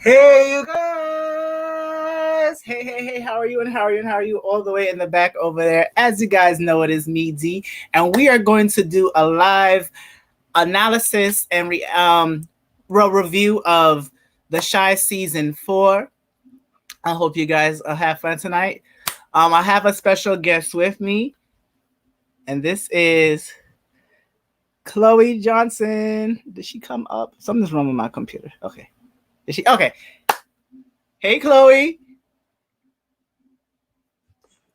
Hey, you guys! Hey, how are you? And how are you? And how are you? All the way in the back over there. As you guys know, it is me, D, and we are going to do a live analysis and review of the Shy season 4. I hope you guys have fun tonight. I have a special guest with me, and this is Chloe Johnson. Did she come up? Something's wrong with my computer. Okay. Is she? Okay. Hey, Chloe.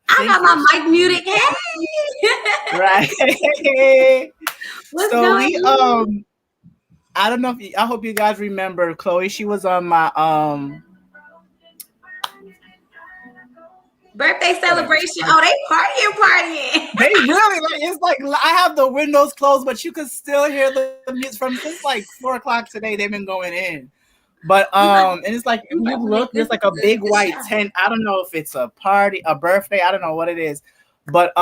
I got my mic muted. Hey. Right. What's So going we on? I don't know if I hope you guys remember Chloe. She was on my Birthday whatever. celebration. Oh, they partying. They really like it's like I have the windows closed, but you can still hear the music from since like 4 o'clock today. They've been going in. But we about, and it's like if we you about to make look, this there's like a big the white show. tent. I don't know if it's a party, a birthday. I don't know what it is. But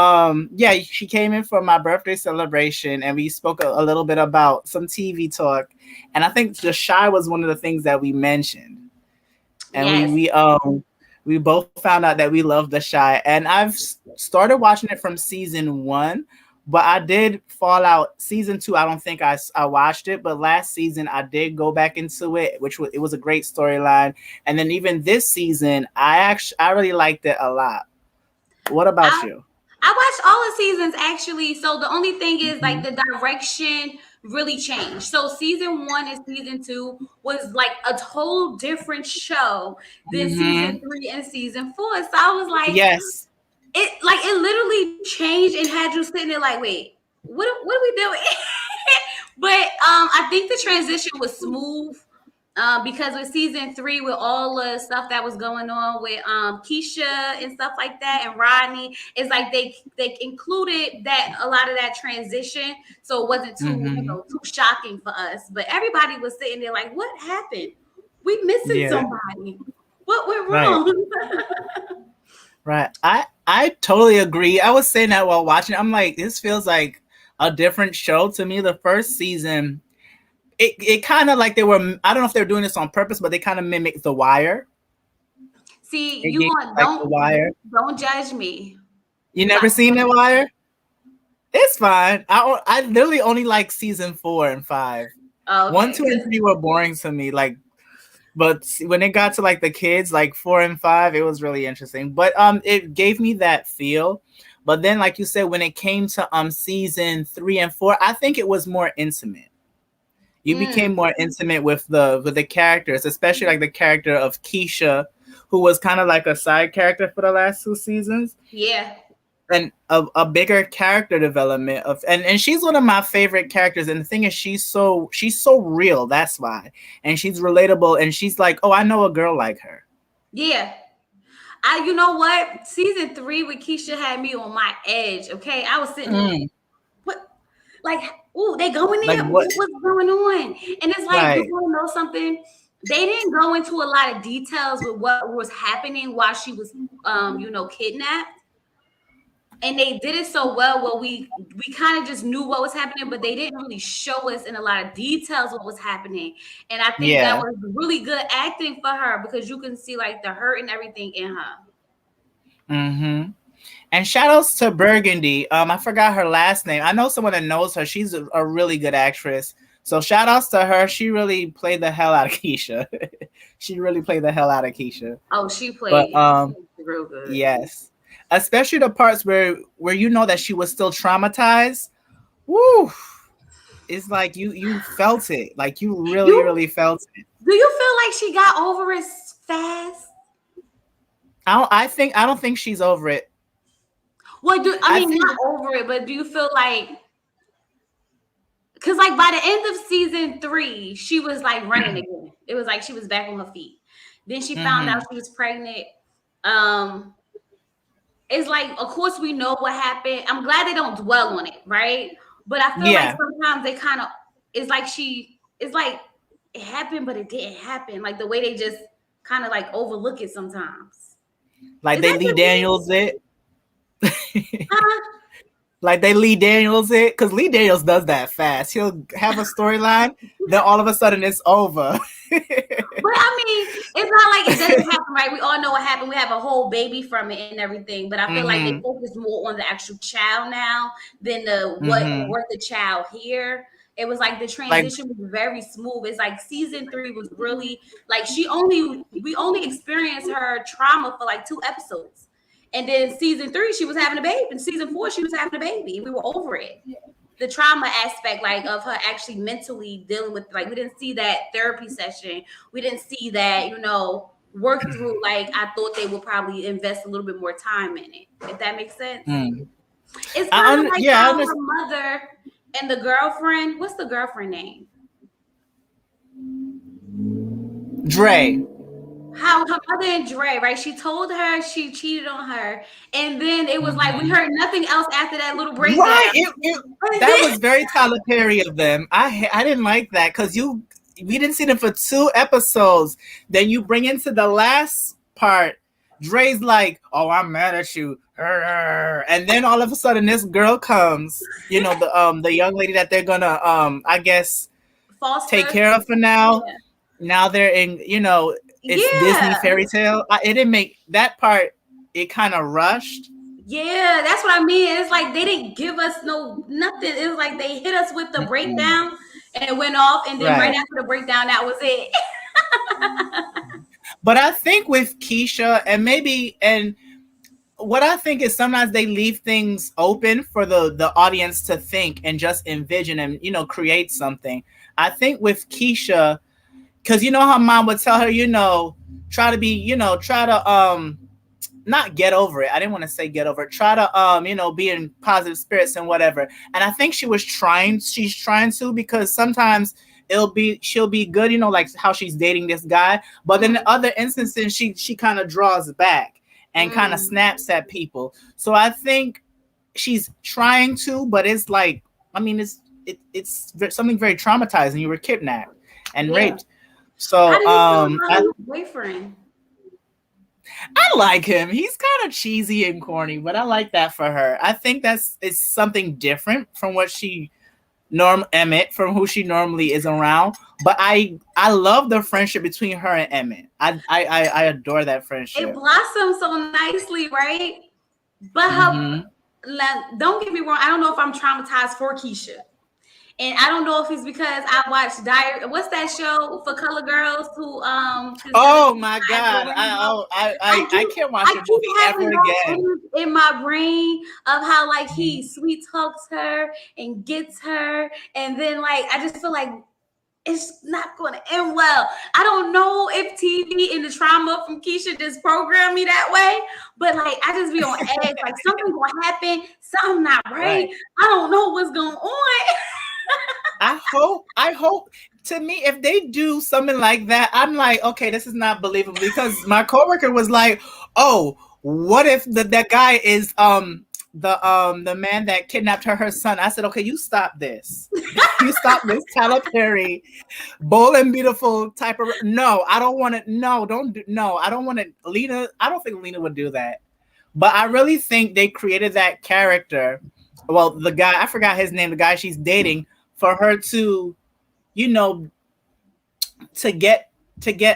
yeah, she came in for my birthday celebration and we spoke a little bit about some TV talk. And I think the Shy was one of the things that we mentioned. And we Yes. we um we both found out that we love the Shy. And I've started watching it from season 1, but I did fall out season 2. I don't think I watched it, but last season I did go back into it, which was it was a great storyline. And then even this season, I really liked it a lot. What about I you? I watched all the seasons actually. So the only thing is like Mhm. the direction really changed. So season one and season two was like a total different show than season Mhm. three and season four. So I was like, Yes. it literally changed and had you sitting there like, wait, what are we doing? But I think the transition was smooth. Because with season three, with all the stuff that was going on with Keisha and stuff like that, and Rodney, it's like they included that a lot of that transition, so it wasn't too Mhm. too shocking for us. But everybody was sitting there like, "What happened? We missing Yeah. somebody? What went Right. wrong?" Right. I totally agree. I was saying that while watching. I'm like, this feels like a different show to me. The first season, it kind of like they were. I don't know if they're doing this on purpose, but they kind of mimicked The Wire. See, It you gave want like The Wire. don't judge me. You Like, never seen The Wire? It's fine. I literally only like season 4 and 5. One, okay, two, and three were boring to me. Like, but when it got to like the kids, like 4 and 5, it was really interesting. But it gave me that feel. But then, like you said, when it came to season 3 and 4, I think it was more intimate. You mm, became more intimate with the characters, especially like the character of Keisha, who was kind of like a side character for the last 2 seasons, yeah. and a bigger character development of and she's one of my favorite characters. And the thing is, she's so real. That's why, and she's relatable, and she's like, oh, I know a girl like her. Yeah. You know what? Season three with Keisha had me on my edge. Okay, I was sitting there like, Mm, what? Like, oh, they going like there? what? What's going on? And it's like, you Right. want to know something? They didn't go into a lot of details with what was happening while she was, kidnapped. And they did it so well. Well, we kind of just knew what was happening, but they didn't really show us in a lot of details what was happening. And I think that Yeah. was really good acting for her because you can see like the hurt and everything in her. Mm-hmm. And shout outs to Burgundy. I forgot her last name. I know someone that knows her. She's a really good actress. So shout outs to her. She really played the hell out of Keisha. She really played the hell out of Keisha. Oh, she But played real good. yes. Especially the parts where you know that she was still traumatized. Woo! It's like you felt it. Like you really, You really felt it. do you feel like she got over it fast? I don't think she's over it. Well, I I mean think not over it, but do you feel like because like by the end of season three, she was like running again. It was like she was back on her feet. Then she found out mm-hmm. she was pregnant. Um, it's like, of course, we know what happened. I'm glad they don't dwell on it, right? But I feel like Yeah. sometimes they kind of it's like it happened, but it didn't happen. Like the way they just kind of like overlook it sometimes. Like Is they that Lee just me? Daniels it. Huh? Like they Lee Daniels it, because Lee Daniels does that fast. He'll have a storyline, then all of a sudden it's over. But I mean, it's not like it doesn't happen, right? We all know what happened. We have a whole baby from it and everything, but I feel like they Mm-hmm. focus more on the actual child now than the what Mm-hmm. worth the child here. It was like the Like, transition was very smooth. It's like season 3 was really like we only experienced her trauma for like 2 episodes. And then season 3, she was having a baby. And season 4, she was having a baby. We were over it. The trauma aspect, like of her actually mentally dealing with, like we didn't see that therapy session. We didn't see that, work through. Like I thought they would probably invest a little bit more time in it. If that makes sense. mm. It's kind of like Yeah, I how understand. her mother and the girlfriend. What's the girlfriend name? Dre. How her mother and Dre, right? She told her she cheated on her, and then it was like we Mm-hmm. heard nothing else after that little breakdown. Right. And That then was very Tyler Perry of them. I didn't like that because we didn't see them for 2 episodes. Then you bring into the last part, Dre's like, "Oh, I'm mad at you," and then all of a sudden this girl comes. The young lady that they're gonna I guess take Foster, care of for now. yeah, Now they're in. It's Disney yeah. fairy tale. It didn't make that part. It kind of rushed. Yeah, that's what I mean. It's like they didn't give us no nothing. It was like they hit us with the Mm-mm. breakdown and it went off, and then right Right. after the breakdown, that was it. But I think with Keisha and what I think is sometimes they leave things open for the audience to think and just envision and create something. I think with Keisha, because her mom would tell her, try to be, try to not get over it. I didn't want to say get over it. Try to be in positive spirits and whatever. And I think she's trying to, because sometimes she'll be good, like how she's dating this guy, but then in Mm, other instances she kind of draws back and kind of mm, snaps at people. So I think she's trying to, but it's like, I mean, it's something very traumatizing. You were kidnapped and yeah. raped. How So do you feel about her new boyfriend? I like him. He's kind of cheesy and corny, but I like that for her. I think it's something different from what she Emmett, from who she normally is around. But I love the friendship between her and Emmett. I adore that It friendship. blossomed so nicely, right? But Hmm. don't get me wrong. I don't know if I'm traumatized for Keisha. And I don't know if it's because I watched Diary. What's that show for color girls who the Oh 17 my sides of the God! rainbow? I can't watch I the keep movie having ever those again. images in my brain of how like he Mhm. sweet talks her and gets her, and then like I just feel like it's not going to end well. I don't know if TV and the trauma from Keisha just programmed me that way, but like I just be on edge. Like something gonna happen, something not right. Right. I don't know what's going on. I hope to me, if they do something like that, I'm like, okay, this is not believable, because my coworker was like, oh, what if that guy is the man that kidnapped her son? I said, okay, you stop this. You stop this Tyler Perry bold and beautiful type of, no, I don't want to, no, don't do, no, I don't want to. Lena, I don't think Lena would do that. But I really think they created that character. Well, the guy, I forgot his name, the guy she's dating, for her to, you know, to get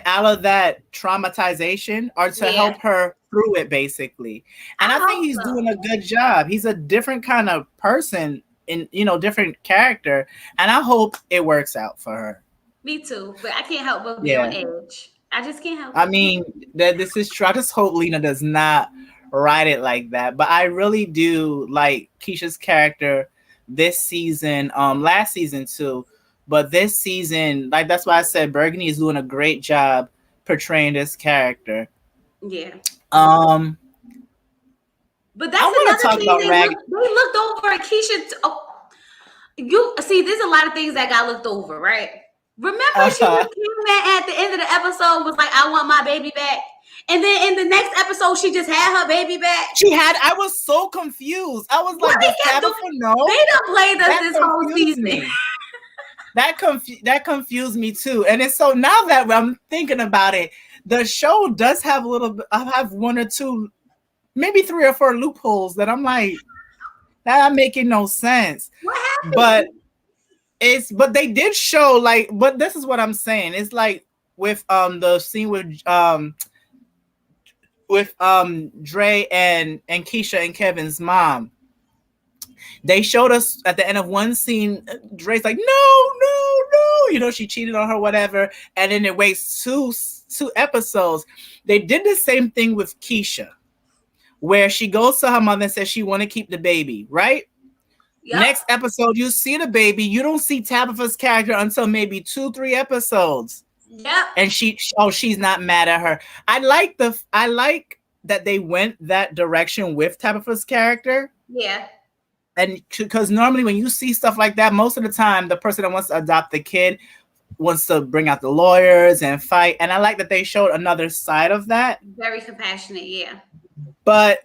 out of that traumatization, or to Yeah, help her through it, basically. And I I think hope he's doing so. a good job. He's a different kind of person, in different character, and I hope it works out for her. Me too, but I can't help but be on Yeah. edge. I just can't help I it. mean, that this is true. I just hope Lena does not write it like that. But I really do like Keisha's character this season, last season too. But this season, like, that's why I said Burgundy is doing a great job portraying this character. Yeah, Um, but I that's want to another talk thing about Rag. they looked over at Keisha. Oh, you see, there's a lot of things that got looked over, right? Remember, she Uh, just came at the end of the episode was like, "I want my baby back," and then in the next episode, she just had her baby back. I was so confused. I was What like, they does kept Tabitha doing? They know? done played us That this whole confused season. me. That confused me too. And it's so, now that I'm thinking about it, the show does have a little bit, I have one or two, maybe three or four loopholes that I'm like, that making no sense. What But happened? but they did show, like, but this is what I'm saying. It's like, with the scene with Dre and Keisha and Kevin's mom. They showed us at the end of one scene, Dre's like, no, no, no, she cheated on her, whatever, and then it waits two episodes. They did the same thing with Keisha, where she goes to her mother and says she want to keep the baby, right? Yep. Next episode, you see the baby. You don't see Tabitha's character until maybe 2-3 episodes. Yep. And she's not mad at her. I like that they went that direction with Tabitha's character. Yeah. And because normally when you see stuff like that, most of the time the person that wants to adopt the kid wants to bring out the lawyers and fight. And I like that they showed another side of that. Very compassionate, yeah. But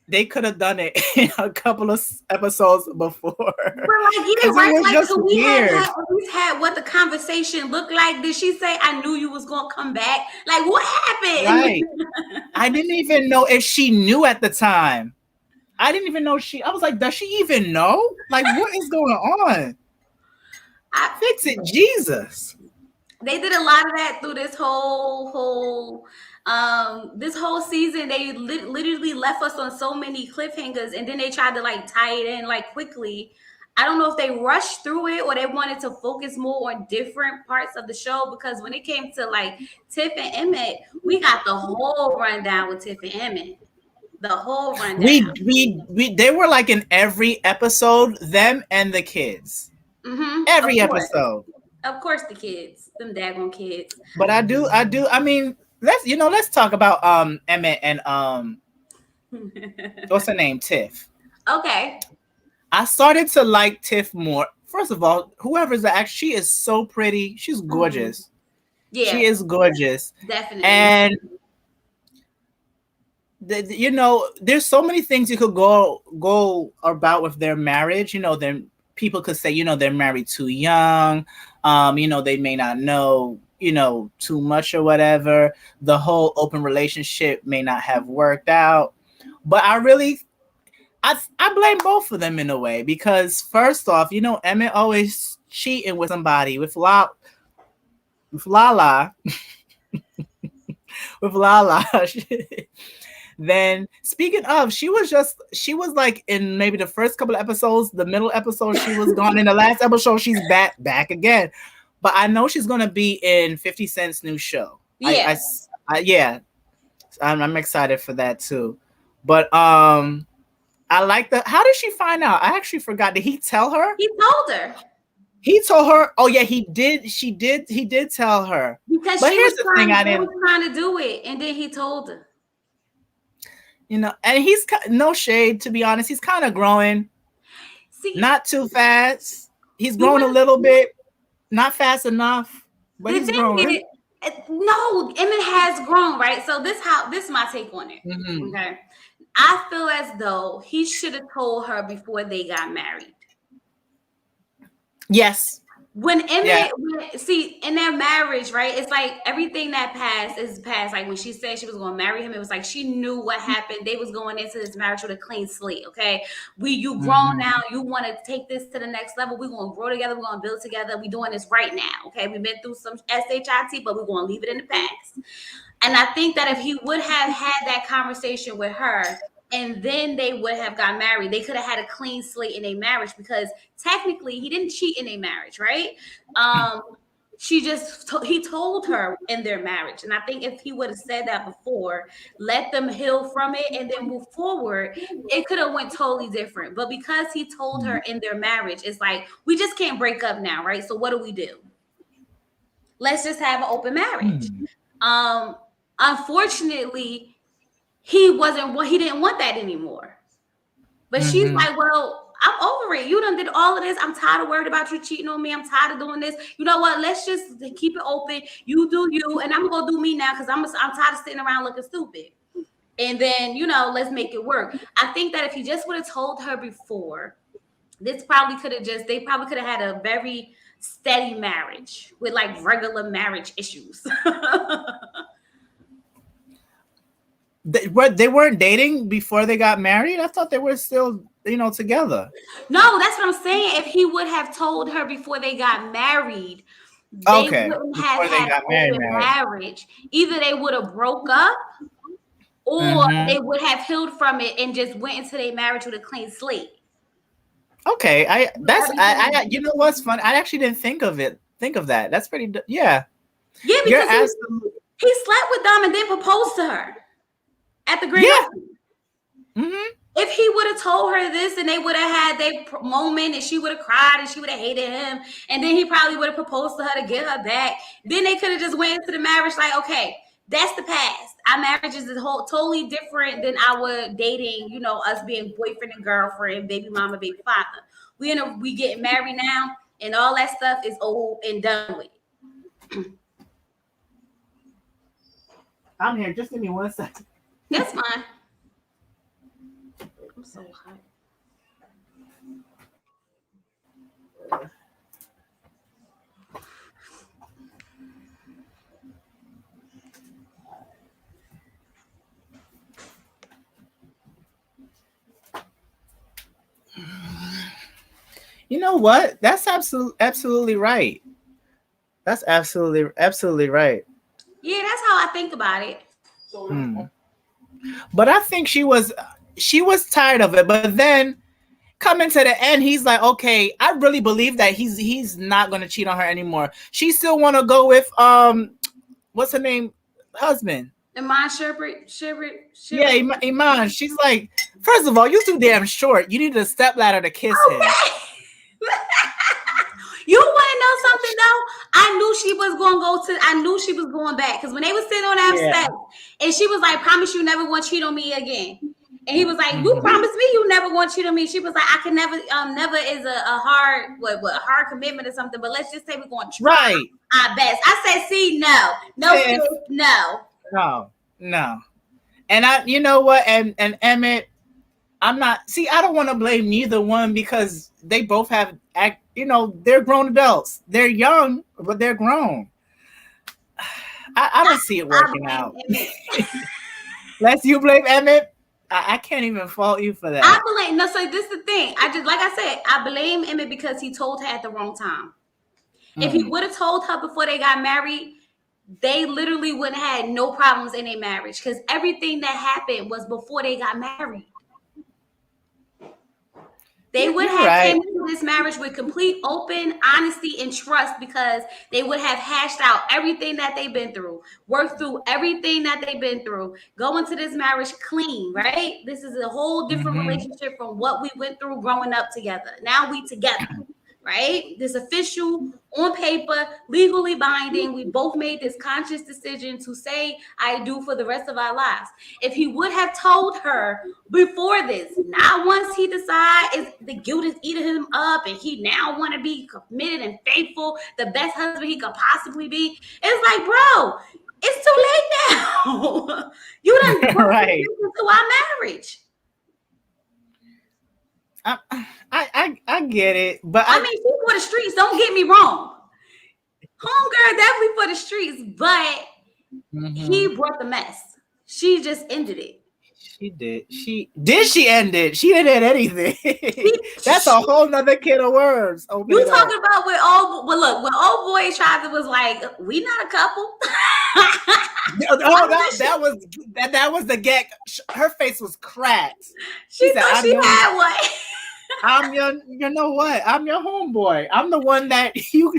they could have done it in a couple of episodes before. But yeah, right? It was just could we weird. have at least had what the conversation looked like? Did she say, "I knew you was gonna come back"? Like, what happened? Right. I didn't even know if she knew at the time. I didn't even know I was like, does she even know? Like, what is going on? Fix it, Jesus. They did a lot of that through this whole season. They literally left us on so many cliffhangers, and then they tried to like tie it in like quickly. I don't know if they rushed through it or they wanted to focus more on different parts of the show, because when it came to like Tiff and Emmett, we got the whole rundown with Tiff and Emmett. The whole rundown. We they were like in every episode, them and the kids. Mm-hmm. Every episode. Of course, the kids, them daggone kids. But I mean, let's talk about Emmett and what's her name, Tiff. Okay. I started to like Tiff more. First of all, whoever's the actress, she is so pretty. She's gorgeous. Yeah, she is gorgeous. Definitely. And there's so many things you could go about with their marriage. Then people could say, they're married too young. They may not know, too much or whatever. The whole open relationship may not have worked out. But I blame both of them in a way, because first off, Emmett always cheating with somebody, with Lala. with Lala. Then speaking of, she was like in maybe the first couple of episodes, the middle episode she was gone. In the last episode, she's back again. But I know she's gonna be in 50 Cent's new show. Yeah. I'm excited for that too. But I like how did she find out? I actually forgot. Did he tell her? He told her. He told her. Oh yeah, he did. He did tell her. Because but she here's was the thing, I didn't trying to do it, and then he told her. And he's no shade, to be honest. He's kind of growing. See, not too fast. He's growing a little bit, not fast enough, but he's growing. No, Emmett has grown, right? So this is my take on it. Mm-hmm. Okay, I feel as though he should have told her before they got married. Yes. When Emmett, in their marriage, right? It's like everything that passed is past. Like when she said she was going to marry him, it was like she knew what happened. They was going into this marriage with a clean slate. Okay, you grown now. You want to take this to the next level. We're going to grow together. We're going to build together. We're doing this right now. Okay, we've been through some shit, but we're going to leave it in the past. And I think that if he would have had that conversation with her, and then they would have got married, they could have had a clean slate in a marriage, because technically he didn't cheat in a marriage, right? He told her in their marriage. And I think if he would have said that before, let them heal from it and then move forward, it could have went totally different. But because he told her in their marriage, it's like, we just can't break up now, right? So what do? Let's just have an open marriage. Unfortunately, he didn't want that anymore. But she's like, well, I'm over it. You done did all of this. I'm tired of worried about you cheating on me. I'm tired of doing this. You know what? Let's just keep it open. You do you, and I'm gonna do me now, because I'm tired of sitting around looking stupid. And then, let's make it work. I think that if he just would have told her before, they probably could have had a very steady marriage with like regular marriage issues. They weren't dating before they got married? I thought they were still, together. No, that's what I'm saying. If he would have told her before they got married, they Okay, wouldn't have before they had got married, open married. marriage. Either they would have broke up or Mm-hmm. they would have healed from it and just went into their marriage with a clean slate. Okay, With everything. you know what's fun? I actually didn't think of that. That's pretty. Yeah, Yeah, you're because absolutely. he slept with Dom and then proposed to her at the grand Yeah. opening. Mm-hmm. If he would have told her this and they would have had their moment and she would have cried and she would have hated him and then he probably would have proposed to her to get her back, then they could have just went into the marriage like, okay, that's the past. Our marriage is whole totally different than our dating, us being boyfriend and girlfriend, baby mama, baby father. We getting married now and all that stuff is old and done with. I'm here. Just give me 1 second. That's fine. I'm so hot. You know what? That's absolutely right. That's absolutely right. Yeah, that's how I think about it. Hmm. But I think she was tired of it. But then coming to the end, he's like, okay, I really believe that he's not gonna cheat on her anymore. She still want to go with what's her name, husband. Iman Sherbert, Yeah, Sherbert. Iman. She's like, first of all, you too damn short. You need a step ladder to kiss him. Okay. You want to know something though? I knew she was going to go to. I knew she was going back because when they was sitting on that Yeah. step, and she was like, "Promise you never want to cheat on me again." And he was like, "You Mhm. promised me you never want to cheat on me." She was like, "I can never. Never is a hard hard commitment or something. But let's just say we're going to try Right. our best." I said, "See, no, Sis, sis, no." no. And you know what? And Emmett, I'm not. See, I don't want to blame neither one because they both have act. They're grown adults. They're young, but they're grown. I don't see it I working blame out. Emmett. Lest you blame Emmett, I can't even fault you for I that. blame no. So this is the thing. I just like I said, I blame Emmett because he told her at the wrong time. If he Mm. would have told her before they got married, they literally wouldn't have had no problems in their marriage because everything that happened was before they got married. They would You're have right. came into this marriage with complete open honesty and trust because they would have hashed out everything that they've been through, worked through everything that they've been through, go into this marriage clean, right? This is a whole different Hmm. relationship from what we went through growing up together. Now we together, right? This official on paper, legally binding. We both made this conscious decision to say I do for the rest of our lives. If he would have told her before this, not once he decides the guilt is eating him up and he now want to be committed and faithful, the best husband he could possibly be, it's like, bro, it's too late now. You done brought Right. this into our marriage. I, I get it, but I mean, she's for the streets. Don't get me wrong. Homegirl definitely for the streets, but he Mhm. brought the mess. She just ended it. She did. She end it. She didn't end anything. That's a She, whole nother can of worms. Open you it up. talking about when old? Well, look, when old boy tried to was like, we not a couple. Oh, that was the gag. Her face was cracked. She She said, thought "I'm she your, had one. I'm your, you know what? I'm your homeboy. I'm the one that you,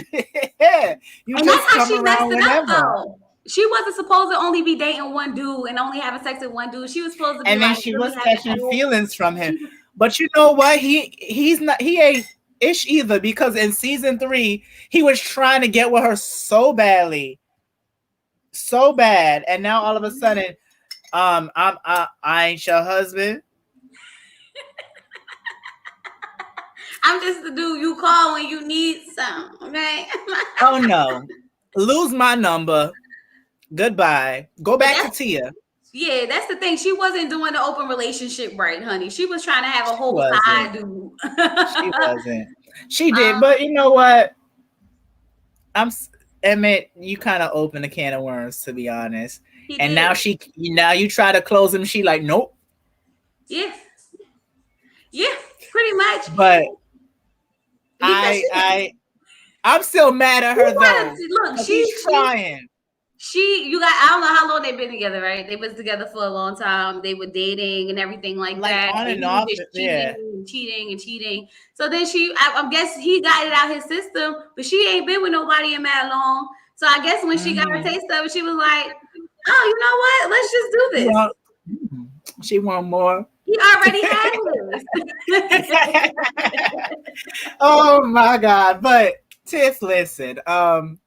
you And that's just how come she messed around it up, whenever." though. She wasn't supposed to only be dating one dude and only having sex with one dude. She was supposed to be And then like she really was having catching whole. feelings from him. She was, But you know what? He ain't ish either because in season 3 he was trying to get with her so badly, so bad, and now all of a sudden, I ain't your husband. I'm just the dude you call when you need some. Okay. Oh no, lose my number. Goodbye. Go But back to that's Tia. yeah, that's the thing. She wasn't doing the open relationship right, honey. She was trying to have a She whole side wasn't. dude. She wasn't. She did, um, but you know what? I'm admit you kind of opened a can of worms to be honest. he And did. now you try to close him. She like nope. Yeah, yeah, pretty much. But Because she, I I'm still mad at You her gotta though. look. Cause he's trying. You got. I don't know how long they've been together, right? They was together for a long time. They were dating and everything like Like that. on And and he was off. just cheating Yeah. and cheating and cheating. So then I guess he got it out his system, but she ain't been with nobody in that long. So I guess when she got a Mm-hmm. taste of it, she was like, "Oh, you know what? Let's just do She this." want, she want more. He already had his. Oh my god! But Tiff, listen. I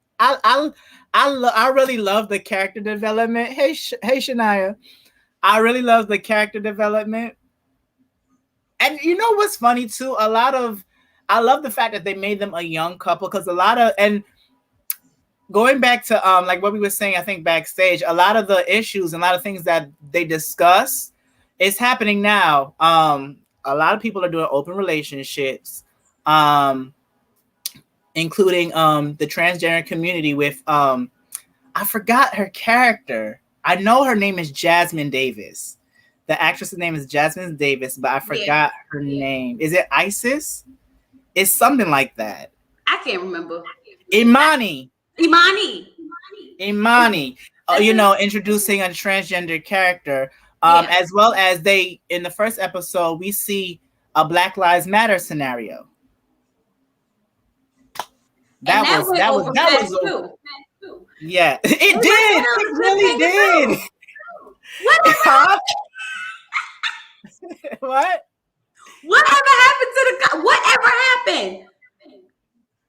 really love the character development. Hey, Shania. I really love the character development. And you know what's funny too? I love the fact that they made them a young couple because a lot of and going back to like what we were saying, I think backstage, a lot of the issues and a lot of things that they discuss is happening now. A lot of people are doing open relationships, including the transgender community with I forgot her character. I know her name is Jasmine Davis. The actress's name is Jasmine Davis, but I Yeah, forgot her name. Is it Isis? It's something like that. I can't remember. Imani. Imani. Imani. That's it. Introducing a transgender character. Yeah, As well as they in the first episode, we see a Black Lives Matter scenario. and That that was went that was over that fast was a too. yeah. It It went did. down. It The clip really came through. did. Whatever Huh? happened? What? Whatever happened to the guy? Whatever happened?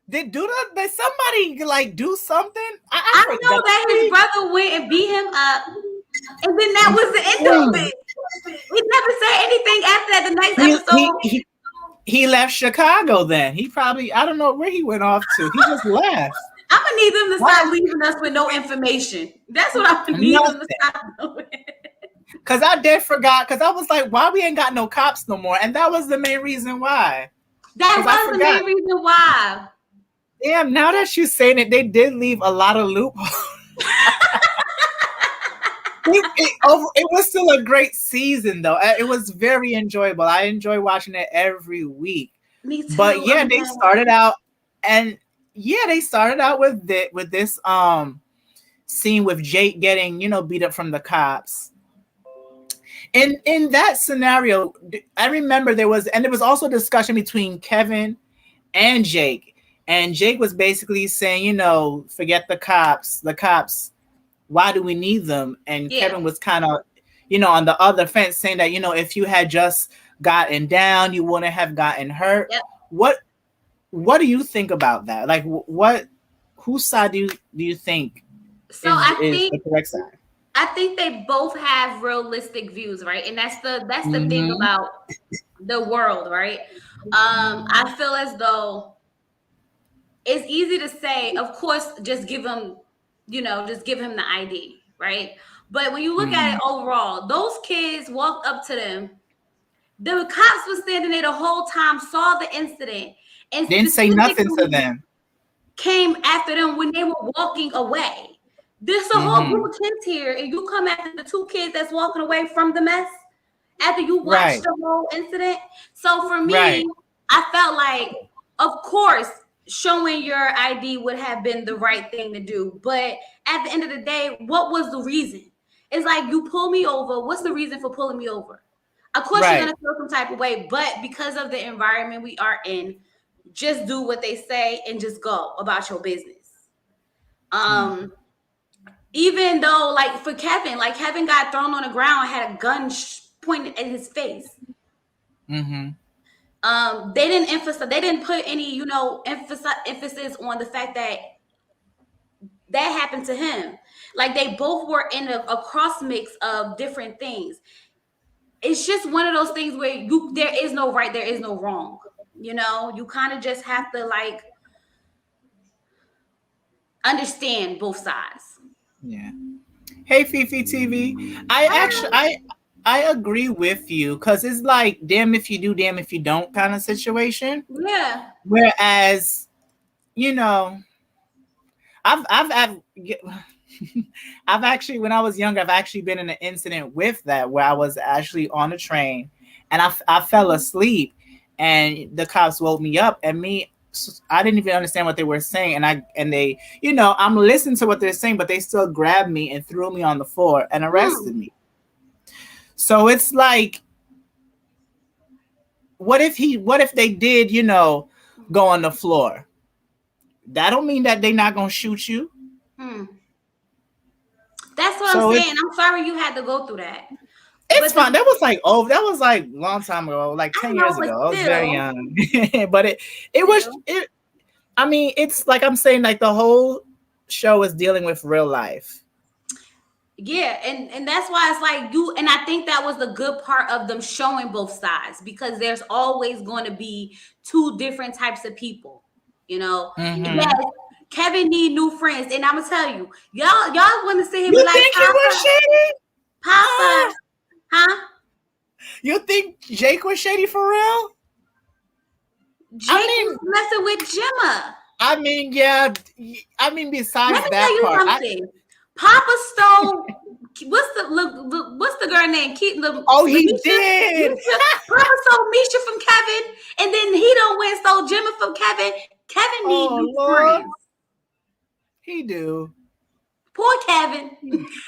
Did somebody like do something? I I know forgot. that his brother went and beat him up, and then that was the end of it. We never said anything after that. The next He, he episode, he he left Chicago then. He probably I don't know where he went off to. He just left. I'm gonna need them to Why? stop leaving us with no information. That's what I'm gonna need them to Nothing. stop doing. Cause I did forgot. Cause I was like, why we ain't got no cops no more? And that was the main reason why. That Cause I was the forgot. main reason why. Damn, now that you're saying it, they did leave a lot of loopholes. It was still a great season though. It was very enjoyable. I enjoy watching it every week. Me But too. yeah, I'm they glad. started out and yeah, they started out with this scene with Jake getting, beat up from the cops. In that scenario, I remember there was also a discussion between Kevin and Jake. And Jake was basically saying, forget the cops. The cops, why do we need them? And Yeah. Kevin was kind of, on the other fence saying that, if you had just gotten down, you wouldn't have gotten hurt. Yep. What do you think about that? Like whose side do you think So is I is think the correct side? I think they both have realistic views, right? And that's the thing Mm-hmm. about the world, right? I feel as though it's easy to say, of course, just give him the ID, right? But when you look at Mm-hmm. it overall, those kids walked up to them. The cops was standing there the whole time, saw the incident, and Didn't say nothing to specifically them. came after them when they were walking away. There's a whole Mm-hmm. group of kids here, and you come after the two kids that's walking away from the mess after you watched Right. the whole incident. So for Right. me, I felt like, of course, showing your ID would have been the right thing to do. But at the end of the day, what was the reason? It's like you pull me over. What's the reason for pulling me over? Of course, you're Right. gonna feel some type of way, but because of the environment we are in, just do what they say and just go about your business. Mm-hmm. Um, even though, like for Kevin, like Kevin got thrown on the ground, had a gun pointed at his face. Mm-hmm. They didn't put any, emphasis on the fact that that happened to him. Like they both were in a cross mix of different things. It's just one of those things where there is no right, there is no wrong. You kind of just have to like understand both sides. Yeah. Hey Fifi TV. I agree with you because it's like damn if you do, damn if you don't kind of situation. Yeah. Whereas, you know, I've I've actually when I was younger, I've actually been in an incident with that where I was actually on a train and I fell asleep and the cops woke me up and me I didn't even understand what they were saying, and they, I'm listening to what they're saying, but they still grabbed me and threw me on the floor and arrested me. So it's like, what if they did, go on the floor? That don't mean that they're not gonna shoot you. That's what I'm saying. I'm sorry you had to go through that. It's fine. That was like a long time ago, like 10 years ago. I was very young. But it was it. I mean, it's like I'm saying, like the whole show is dealing with real life. Yeah, and that's why it's like and I think that was the good part of them showing both sides, because there's always going to be two different types of people. Yes, Kevin need new friends, and I'm gonna tell you, y'all want to see him you like, think Papa, he was shady? Papa, huh? You think Jake was shady for real? Jake was messing with Jemma. I mean, yeah. I mean, besides let me that tell you part, something. Papa stole. What's the girl name? he Misha? did. Papa stole Misha from Kevin, and then he don't win stole Jemma from Kevin. Kevin need new friends. He do. Poor Kevin.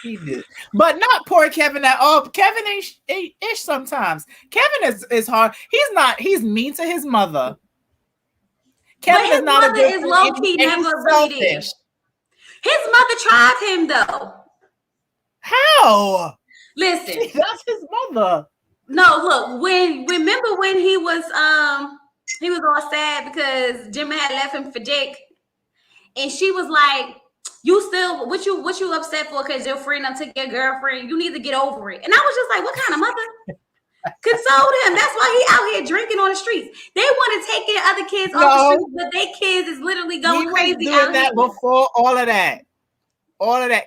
He did, but not poor Kevin at all. Kevin ain't ish sometimes. Kevin is hard. He's mean to his mother. Kevin is not a good friend. Low key never really there. His mother tried him though. How? Listen, that's his mother. No, look, remember when he was all sad because Jemma had left him for Jake, and she was like, "You still what you upset for? Because your friend took your girlfriend. You need to get over it." And I was just like, "What kind of mother consoled him? That's why he out here drinking on the streets. They want to take care of other kids off the streets, but their kids is literally going crazy doing out that here." Before all of that,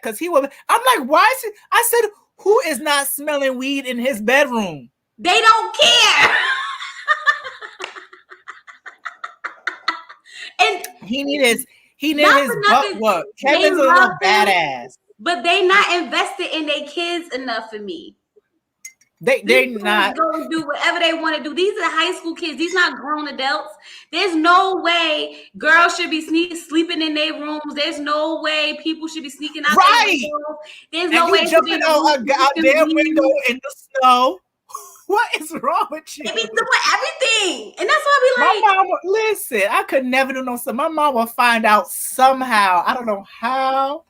because he was. I'm like, why is he? I said, who is not smelling weed in his bedroom? They don't care. And he needed his butt work. Kevin's a little badass, but they not invested in their kids enough for me. They not going to do whatever they want to do. These are high school kids. These not grown adults. There's no way girls should be sleeping in their rooms. There's no way people should be sneaking out their windows. There's no way jumping out a goddamn window in the snow. What is wrong with you? They be doing everything, and that's why we like. My mom, listen, I could never do no stuff. My mom will find out somehow. I don't know how.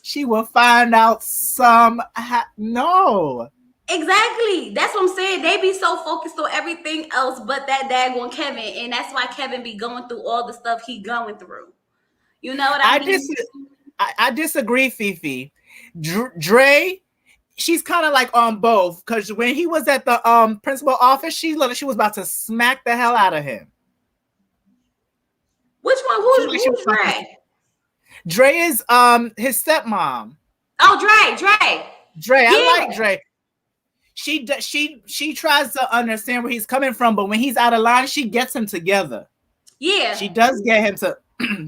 She will find out somehow. No. Exactly. That's what I'm saying. They be so focused on everything else but that daggone Kevin. And that's why Kevin be going through all the stuff he going through. You know what I mean? I disagree, Fifi. Dre, she's kind of like on both. Because when he was at the principal office, she was about to smack the hell out of him. Which one? Who's Dre? Dre is his stepmom. Oh, Dre. Yeah. I like Dre. She tries to understand where he's coming from, but when he's out of line, she gets him together. Yeah, she does get him to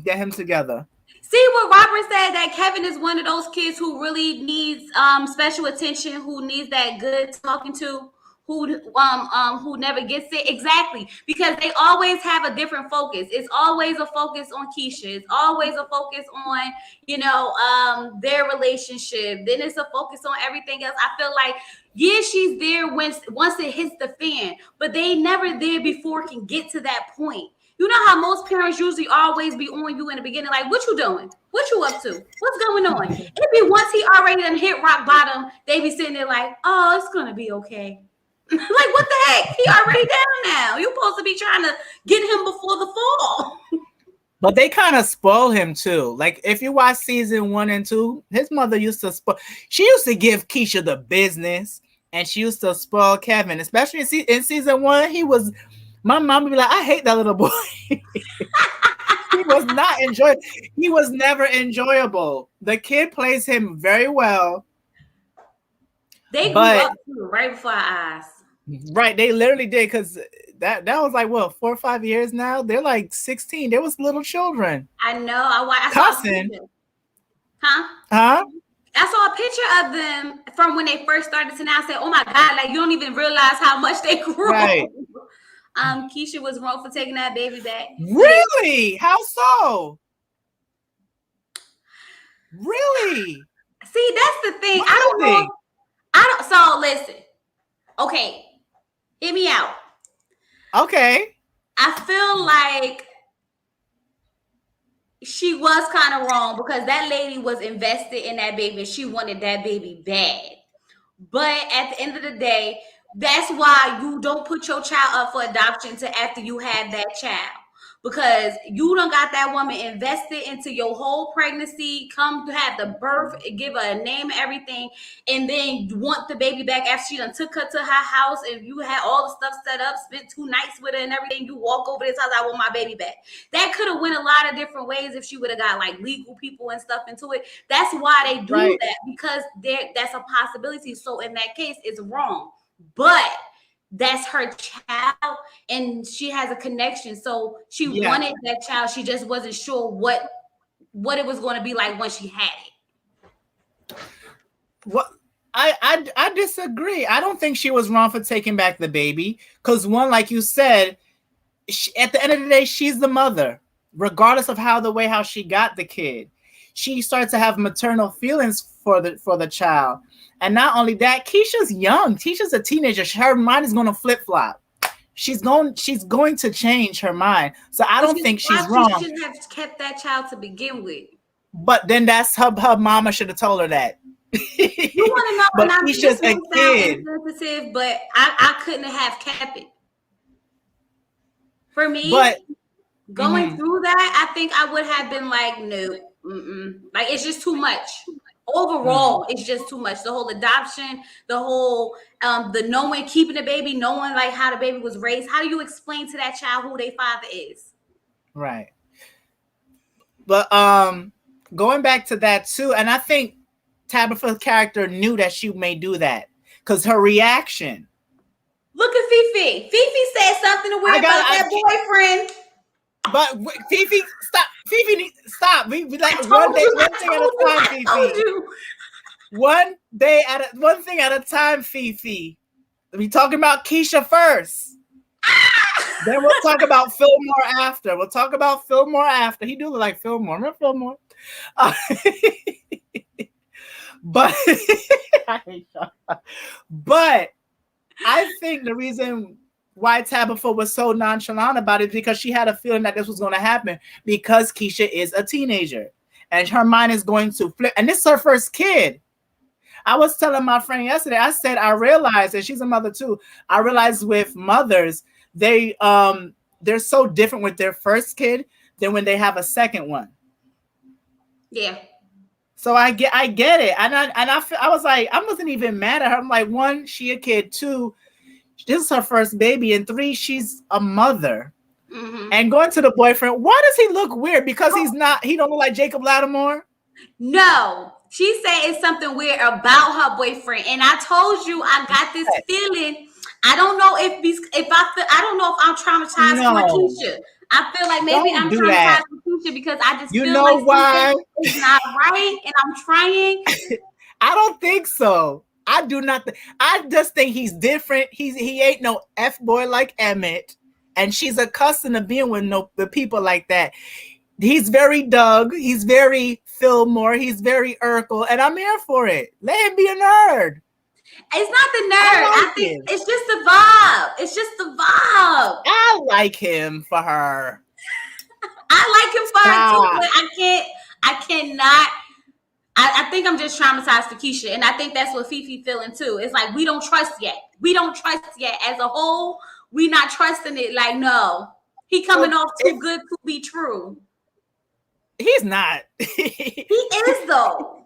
get him together. See what Robert said, that Kevin is one of those kids who really needs special attention, who needs that good talking to, who never gets it. Exactly, because they always have a different focus. It's always a focus on Keisha. It's always a focus on their relationship. Then it's a focus on everything else. I feel like she's there once it hits the fan, but they never there before it can get to that point. You know how most parents usually always be on you in the beginning, like, what you doing? What you up to? What's going on? It be once he already done hit rock bottom, they be sitting there like, oh, it's gonna be okay. Like, what the heck? He already down now. You supposed to be trying to get him before the fall. But they kind of spoil him too. Like, if you watch season 1 and 2, his mother used to she used to give Keisha the business, and she used to spoil Kevin, especially in season 1. My mom would be like, I hate that little boy. He was not enjoyable. He was never enjoyable. The kid plays him very well. They grew up too, right before our eyes. Right, they literally did, because that was like, what, 4 or 5 years now? They're like 16. They was little children. I know. I cussing. Huh? I saw a picture of them from when they first started to now. I said, oh my God, like, you don't even realize how much they grew. Right. Keisha was wrong for taking that baby back. Yeah. Really? How so? Really? See, that's the thing. What do I you don't know. think? I don't. So listen. Okay, hear me out. Okay. I feel like she was kind of wrong because that lady was invested in that baby and she wanted that baby bad. But at the end of the day, that's why you don't put your child up for adoption until after you have that child. Because you done got that woman invested into your whole pregnancy, come to have the birth, give her a name, everything, and then you want the baby back after she done took her to her house and you had all the stuff set up, spent 2 nights with her and everything. You walk over this house, I want my baby back. That could have went a lot of different ways if she would have got like legal people and stuff into it. That's why they do Right. that, because that's a possibility. So in that case, it's wrong. But that's her child and she has a connection. So she Yeah. wanted that child. She just wasn't sure what it was going to be like when she had it. What? I disagree. I don't think she was wrong for taking back the baby. Because one, like you said, at the end of the day, she's the mother, regardless of how she got the kid. She starts to have maternal feelings for the child, and not only that, Keisha's young. Keisha's a teenager. Her mind is going to flip flop. She's going to change her mind. So I don't think she's She wrong. shouldn't have kept that child to begin with. But then that's her mama should have told her that. You want to know, but and Keisha's this a may kid. sound insensitive, but I couldn't have kept it. For me, But going through that, I think I would have been like, no, like it's just too much. Overall, it's just too much. The whole adoption, the whole the knowing, keeping the baby, knowing like how the baby was raised. How do you explain to that child who their father is? Right. But going back to that too, and I think Tabitha's character knew that she may do that because her reaction. Look at Fifi. Fifi said something weird about that boyfriend. But Fifi, stop. Fifi, stop. We like one thing at a time, Fifi. Told you. One thing at a time, Fifi. We talking about Keisha first. Then we'll talk about Fillmore after. He do look like Fillmore. Remember Fillmore? But but I think the reason why Tabitha was so nonchalant about it is because she had a feeling that this was going to happen because Keisha is a teenager and her mind is going to flip. And this is her first kid. I was telling my friend yesterday, I said, I realized, and she's a mother too, I realized with mothers, they're so different with their first kid than when they have a second one. Yeah. So I get it. I was like, I wasn't even mad at her. I'm like, one, she a kid. Two, this is her first baby. And three, she's a mother. And going to the boyfriend, why does he look weird? Because he don't look like Jacob Lattimore? No. She said it's something weird about her boyfriend. And I told you I got this feeling. I don't know I don't know if I'm traumatized for Keisha. I feel like maybe I'm traumatized for Keisha because I just feel like why? It's not right and I'm trying. I don't think so. I do not. I just think he's different. He ain't no F boy like Emmett, and she's accustomed to being with the people like that. He's very Doug. He's very Fillmore. He's very Urkel, and I'm here for it. Let him be a nerd. It's not the nerd. I think it's just the vibe. It's just the vibe. I like him for her. I like him for her too, but I cannot. I think I'm just traumatized for Keisha, and I think that's what Fifi feeling too. It's like we don't trust yet. As a whole, we not trusting it. Like, no, he coming off too good to be true. He's not. He is though.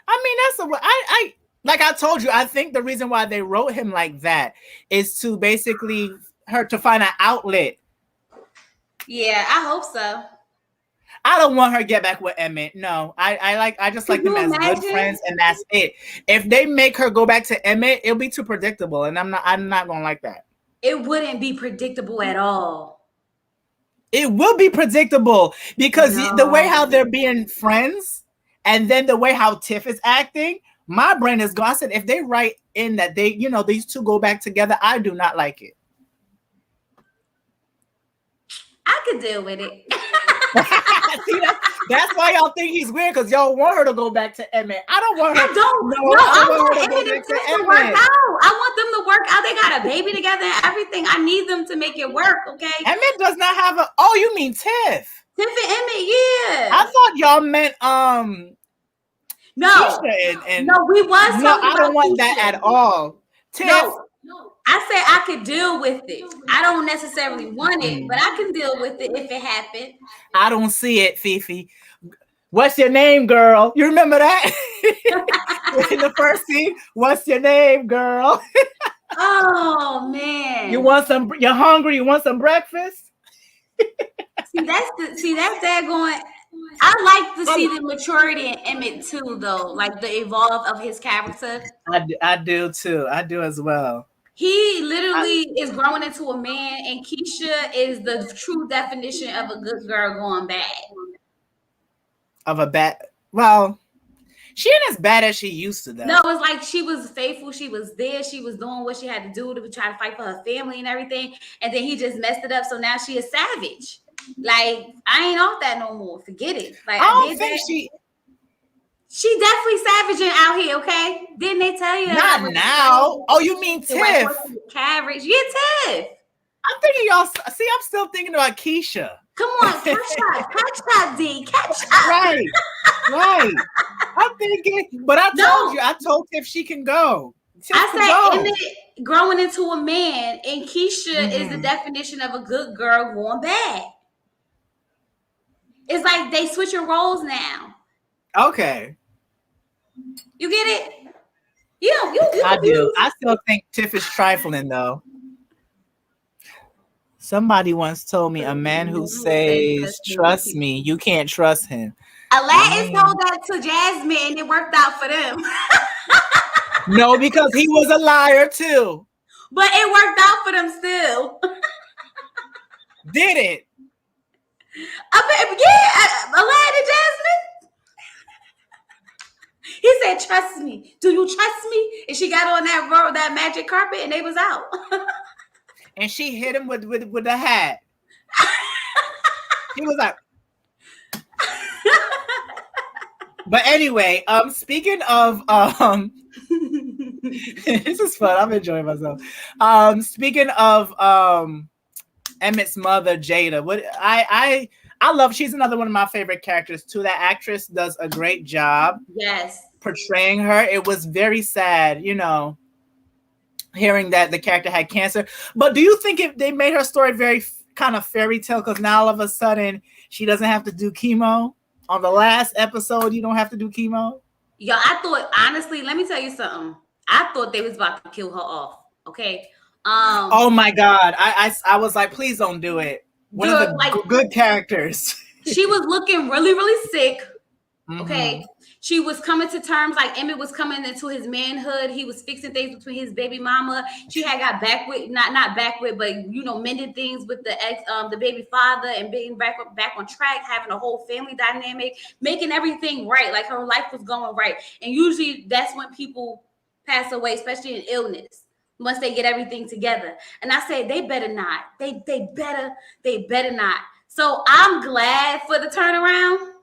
I mean, I like I told you, I think the reason why they wrote him like that is to basically her to find an outlet. Yeah, I hope so. I don't want her to get back with Emmett. No, I just like them as good friends, and that's it. If they make her go back to Emmett, it'll be too predictable, and I'm not gonna like that. It wouldn't be predictable at all. It will be predictable because the way how they're being friends, and then the way how Tiff is acting, my brain is gone. I said if they write in that they, these two go back together, I do not like it. could deal with it. See, that's why y'all think he's weird, because y'all want her to go back to Emmett. I don't want her. I don't. No, No, I I want her want to go Emmett and back to Tiff to work Emmett. out. I want them to work out. They got a baby together and everything. I need them to make it work. Okay. Emmett does not have a. Oh, you mean Tiff? Tiff and Emmett, yeah. I thought y'all meant No, Keisha and no, we was no, talking I don't about want Keisha. that at all. Tiff. No, I said I could deal with it. I don't necessarily want it, but I can deal with it if it happened. I don't see it, Fifi. What's your name, girl? You remember that? In the first scene, what's your name, girl? Oh man. You're hungry, you want some breakfast? See that's that going. I like to see the maturity in Emmett too, though, like the evolve of his character. I do too. I do as well. He literally is growing into a man, and Keisha is the true definition of a good girl going bad. Of a bad, well, she ain't as bad as she used to, though. No, it's like she was faithful. She was there. She was doing what she had to do to try to fight for her family and everything. And then he just messed it up. So now she is savage. Like, I ain't off that no more. Forget it. Like, I don't think she definitely savaging out here, okay? Didn't they tell you that? Not now. Oh, you mean Tiff? Carriage. Yeah, Tiff. I'm thinking y'all. See, I'm still thinking about Keisha. Come on, catch up, D, catch up. Right. I'm thinking, but I told Tiff she can go. Tiff I said Emmett growing into a man, and Keisha is the definition of a good girl going bad. It's like they switching roles now. Okay. You get it? You I do. I still think Tiff is trifling, though. Somebody once told me a man who says, trust me, you can't trust him. Aladdin told that to Jasmine, and it worked out for them. No, because he was a liar, too. But it worked out for them still. Did it? Yeah, Aladdin and Jasmine. He said, trust me. Do you trust me? And she got on that magic carpet, and they was out. And she hit him with the hat. He was like. But anyway, speaking of this is fun. I'm enjoying myself. Speaking of Emmett's mother, Jada, what I love. She's another one of my favorite characters too. That actress does a great job. Yes. Portraying her. It was very sad, hearing that the character had cancer. But do you think if they made her story very kind of fairy tale, because now all of a sudden she doesn't have to do chemo? On the last episode, you don't have to do chemo? Yo, I thought, honestly, let me tell you something. I thought they was about to kill her off. Okay. Oh my God. I was like, please don't do it. One of the good characters. She was looking really, really sick. Okay. She was coming to terms, like Emmett was coming into his manhood. He was fixing things between his baby mama. She had got back with, not back with, but mended things with the baby father, and being back on track, having a whole family dynamic, making everything right. Like her life was going right. And usually that's when people pass away, especially in illness, once they get everything together. And I said, they better not. They better not. So I'm glad for the turnaround.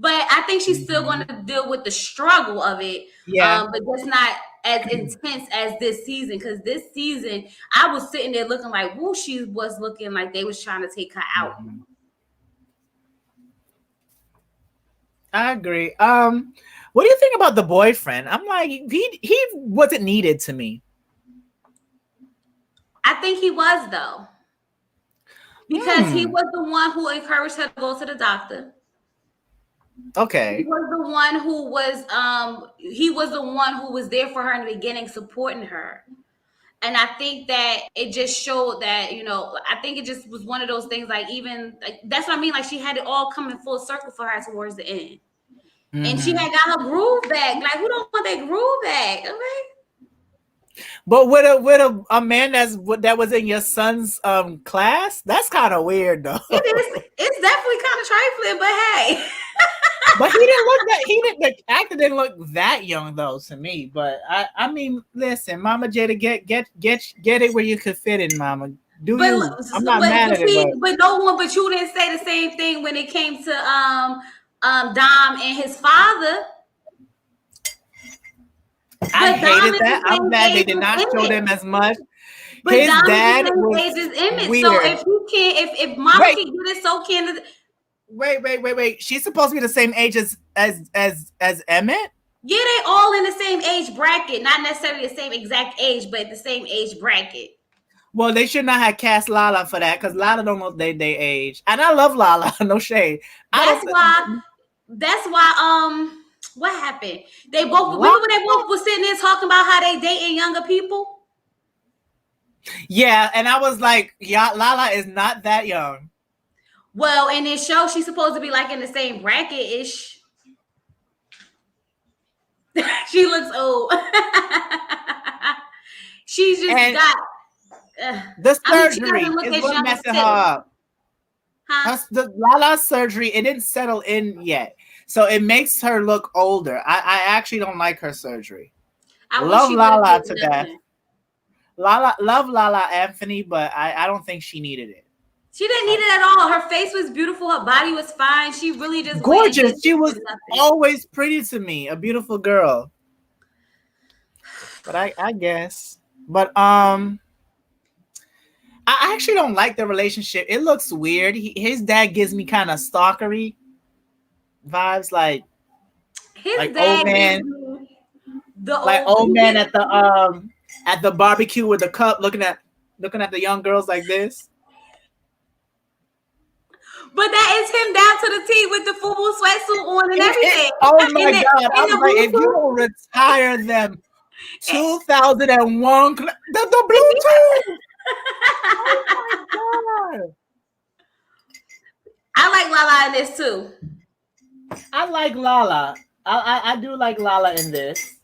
But I think she's still going to deal with the struggle of it. Yeah. But just not as intense as this season. Because this season, I was sitting there looking like, woo, she was looking like they was trying to take her out. I agree. What do you think about the boyfriend? I'm like, he wasn't needed to me. I think he was, though. Because he was the one who encouraged her to go to the doctor. Okay. He was the one who was there for her in the beginning, supporting her. And I think that it just showed that, I think it just was one of those things, like, even like, that's what I mean. Like, she had it all coming full circle for her towards the end. And she had got her groove back. Like, who don't want that groove back? Okay. But with a man that was in your son's class, that's kind of weird, though. It is. It's definitely kind of trifling, but hey. But the actor didn't look that young, though, to me. But I mean, listen, Mama Jada, get it where you could fit in, Mama. Do you? I'm not mad but at it, see, but but no one but you didn't say the same thing when it came to Dom and his father. I But Dom hated is that. the I'm same glad they age did as not show Emmett. them as much. But His Dom is the dad same was age as Emmett. So weird. if you can't, if Mama Wait, can get it, so can wait. She's supposed to be the same age as Emmett. yeah, they all in the same age bracket, not necessarily the same exact age, but the same age bracket. Well, they should not have cast Lala for that because Lala don't know they age, and I love Lala. No shade. I That's don't. why. That's why. What happened? They both. Lala, Remember, they both was sitting there talking about how they dating younger people. yeah, and I was like, yeah, Lala is not that young. Well, in this show, she's supposed to be like in the same bracket ish. She looks old. She just And got. the I mean, she doesn't surgery look is as what young as messing her Till, up. huh? The Lala's surgery, it didn't settle in yet. So it makes her look older. I actually don't like her surgery. I wish Love she would have did Lala to death. nothing. Love Lala Anthony, but I don't think she needed it. She didn't need I, it at all. Her face was beautiful. Her body was fine. She really just went and gorgeous. did She this was for nothing. always pretty to me. A beautiful girl. But I guess. But I actually don't like the relationship. It looks weird. His dad gives me kind of stalkery vibes, His old dad gives man, me the like old. old man at the barbecue with the cup, looking at the young girls like this. But that is him down to the T with the full sweatsuit on and everything. Oh my In the god! I in the was like, if you Bluetooth. don't retire them, 2001, the Bluetooth. Oh my god! I like Lala in this too. I like Lala. I do like Lala in this.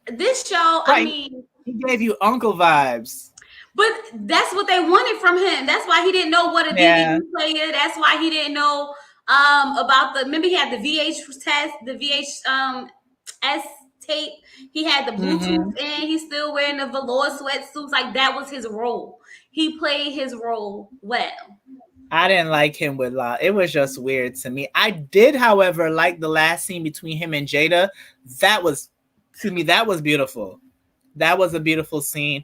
This show, I Right? mean, He gave you uncle vibes. but that's what they wanted from him. That's why he didn't know what a Yeah. DVD player. That's why he didn't know about the. Remember, he had the VH test, the VH S tape. He had the Bluetooth, Mm-hmm. and he's still wearing the velour sweatsuits. Like that was his role. He played his role well. I didn't like him with La. It was just weird to me. I did, however, like the last scene between him and Jada. That was, to me, that was beautiful. That was a beautiful scene.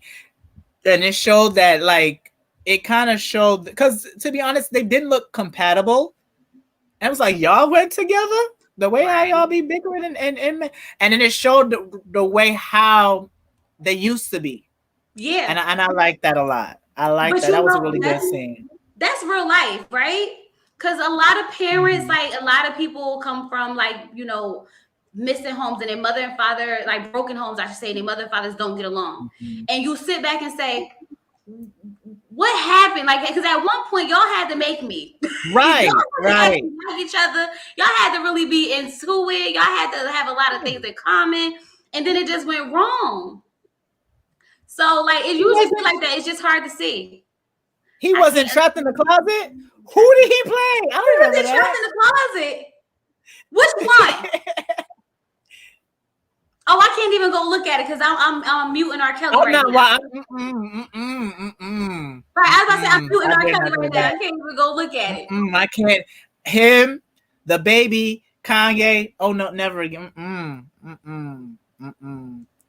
And it showed that, like, it kind of showed, because to be honest, they didn't look compatible. And it was like, y'all went together? The way how Right. y'all be bickering and then it showed the way how they used to be. Yeah. And I like that a lot. I like But that. you That was a know, really good scene. that's real life, right? Because a lot of parents, Mm-hmm. like a lot of people come from like, missing homes and their mother and father, like broken homes, I should say, their mother and fathers don't get along. Mm-hmm. And you sit back and say, what happened? Like, because at one point y'all had to make me. Right, Y'all had to right. actually like each other. Y'all had to really be into it. Y'all had to have a lot of things in common. And then it just went wrong. So like it He usually be wasn't like that. It's just hard to see. he I wasn't can't. trapped in the closet? Who did he play? I Who don't was remember it trapped that. in the closet? Which one? Oh, I can't even go look at it because I'm muting R. Kelly I'm right not now. why mm-mm. Right, I was about to say I'm muting I R. did Kelly not know right now. I that. can't even go look at it. I can't. Him, the baby, Kanye. Oh no, never again.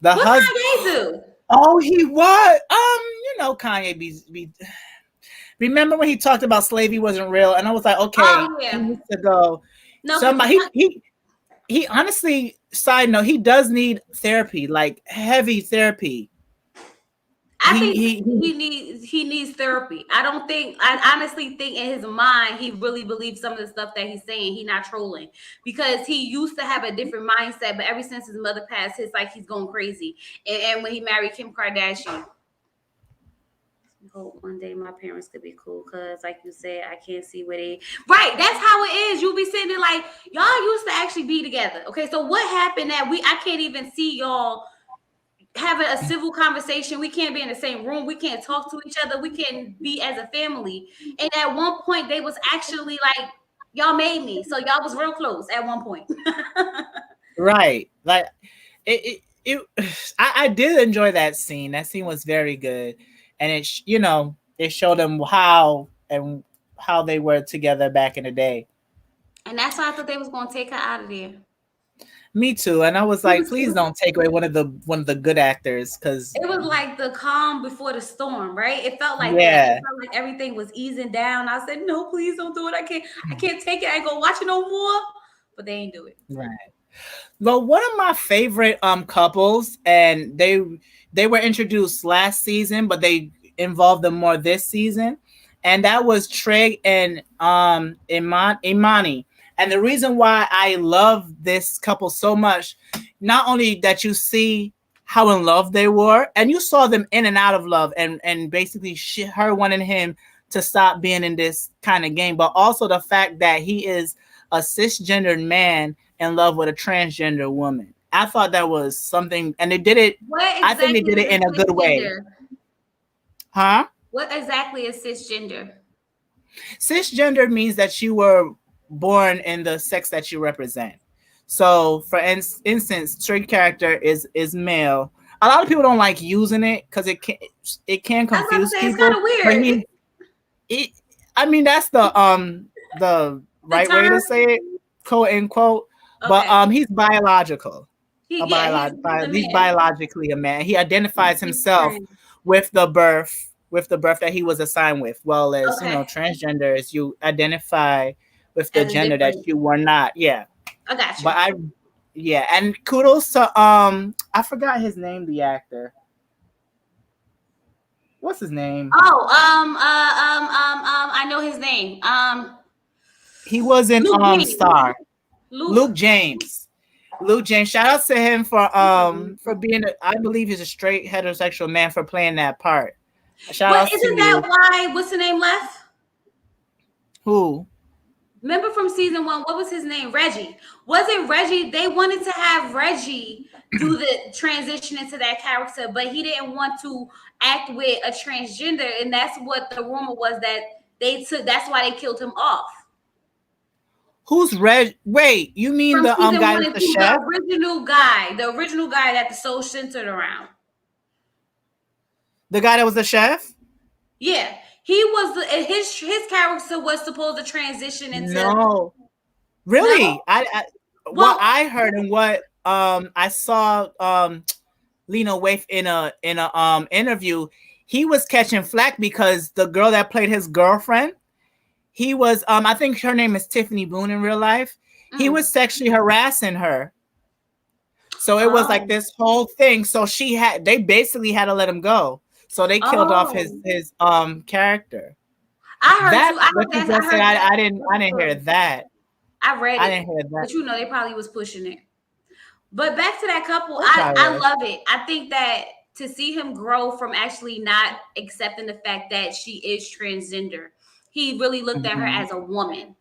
The What husband. Kanye do? Oh, he was. Kanye be. Remember when he talked about slavery wasn't real, and I was like, okay, Oh he yeah, needs to go. no, because Somebody, he honestly. Side note, he does need therapy, like heavy therapy. I think He he needs therapy. I honestly think in his mind he really believes some of the stuff that he's saying. He's not trolling because he used to have a different mindset, but ever since his mother passed, it's like he's going crazy. And when he married Kim Kardashian, hope one day my parents could be cool because like you said, I can't see where they right. That's how it is. You'll be sitting there like y'all used to actually be together. Okay, so what happened that I can't even see y'all having a civil conversation. We can't be in the same room. We can't talk to each other. We can't be as a family. And at one point, they was actually like, y'all made me. So y'all was real close at one point. right, like it. it I did enjoy that scene. That scene was very good, and it showed them how they were together back in the day. And that's why I thought they was gonna take her out of there. Me too, and I was It like, was please don't take away one of the good actors, because it was like the calm before the storm, right? It felt like that. It yeah, felt like everything was easing down. I said, no, please don't do it. I can't take it. I ain't gonna watch it no more. But they ain't do it. right. Well, one of my favorite couples, and they were introduced last season, but they involved them more this season, and that was Trey and Imani. And the reason why I love this couple so much, not only that you see how in love they were, and you saw them in and out of love, and basically her wanting him to stop being in this kind of game, but also the fact that he is a cisgendered man in love with a transgender woman. I thought that was something, and they did it. What I think they exactly did it is in a a good way, cisgender? huh? What exactly is cisgender? Cisgender means that you were born in the sex that you represent. So, for instance, Trey character is male. A lot of people don't like using it because it can I was about to confuse say it's kind people. of But weird. it, I mean, that's the The right way term, to say it, quote unquote. But okay. he's biological. Yeah, he's a He's man. biologically a man. He identifies He's himself trans. with the birth that he was assigned with. Well, as Okay, transgenders, you identify with the as a gender that different. you were not. Yeah, I got but you. and kudos to I forgot his name, the actor. What's his name? Oh, I know his name. He was in Luke James. Star. Luke. Luke James. Luke James. Shout out to him for being I believe he's a straight heterosexual man for playing that part. Shout But outs to isn't that you. why? What's the name left? Who? Remember from season one, what was his name? Reggie. Wasn't Reggie? They wanted to have Reggie do the transition into that character, but he didn't want to act with a transgender, and that's what the rumor was that they took. That's why they killed him off Who's Reg? Wait, you mean from the season guy one that's and the two. chef? The original guy that the show centered around. The guy that was the chef? Yeah, he was his character was supposed to transition into No, no. really. I what Well, I heard and what I saw Lena Waithe in a interview. He was catching flack because the girl that played his girlfriend, he was I think her name is Tiffany Boone in real life. He mm, was sexually harassing her. So it was like oh, this whole thing. So they basically had to let him go. So they killed off his oh. his character. I heard That too. I what heard you that. I just said, heard that. I didn't hear that. I read I it, didn't hear that. but they probably was pushing it. But back to that couple, It I probably I was. love it. I think that to see him grow from actually not accepting the fact that she is transgender, he really looked at her Mhm. as a woman,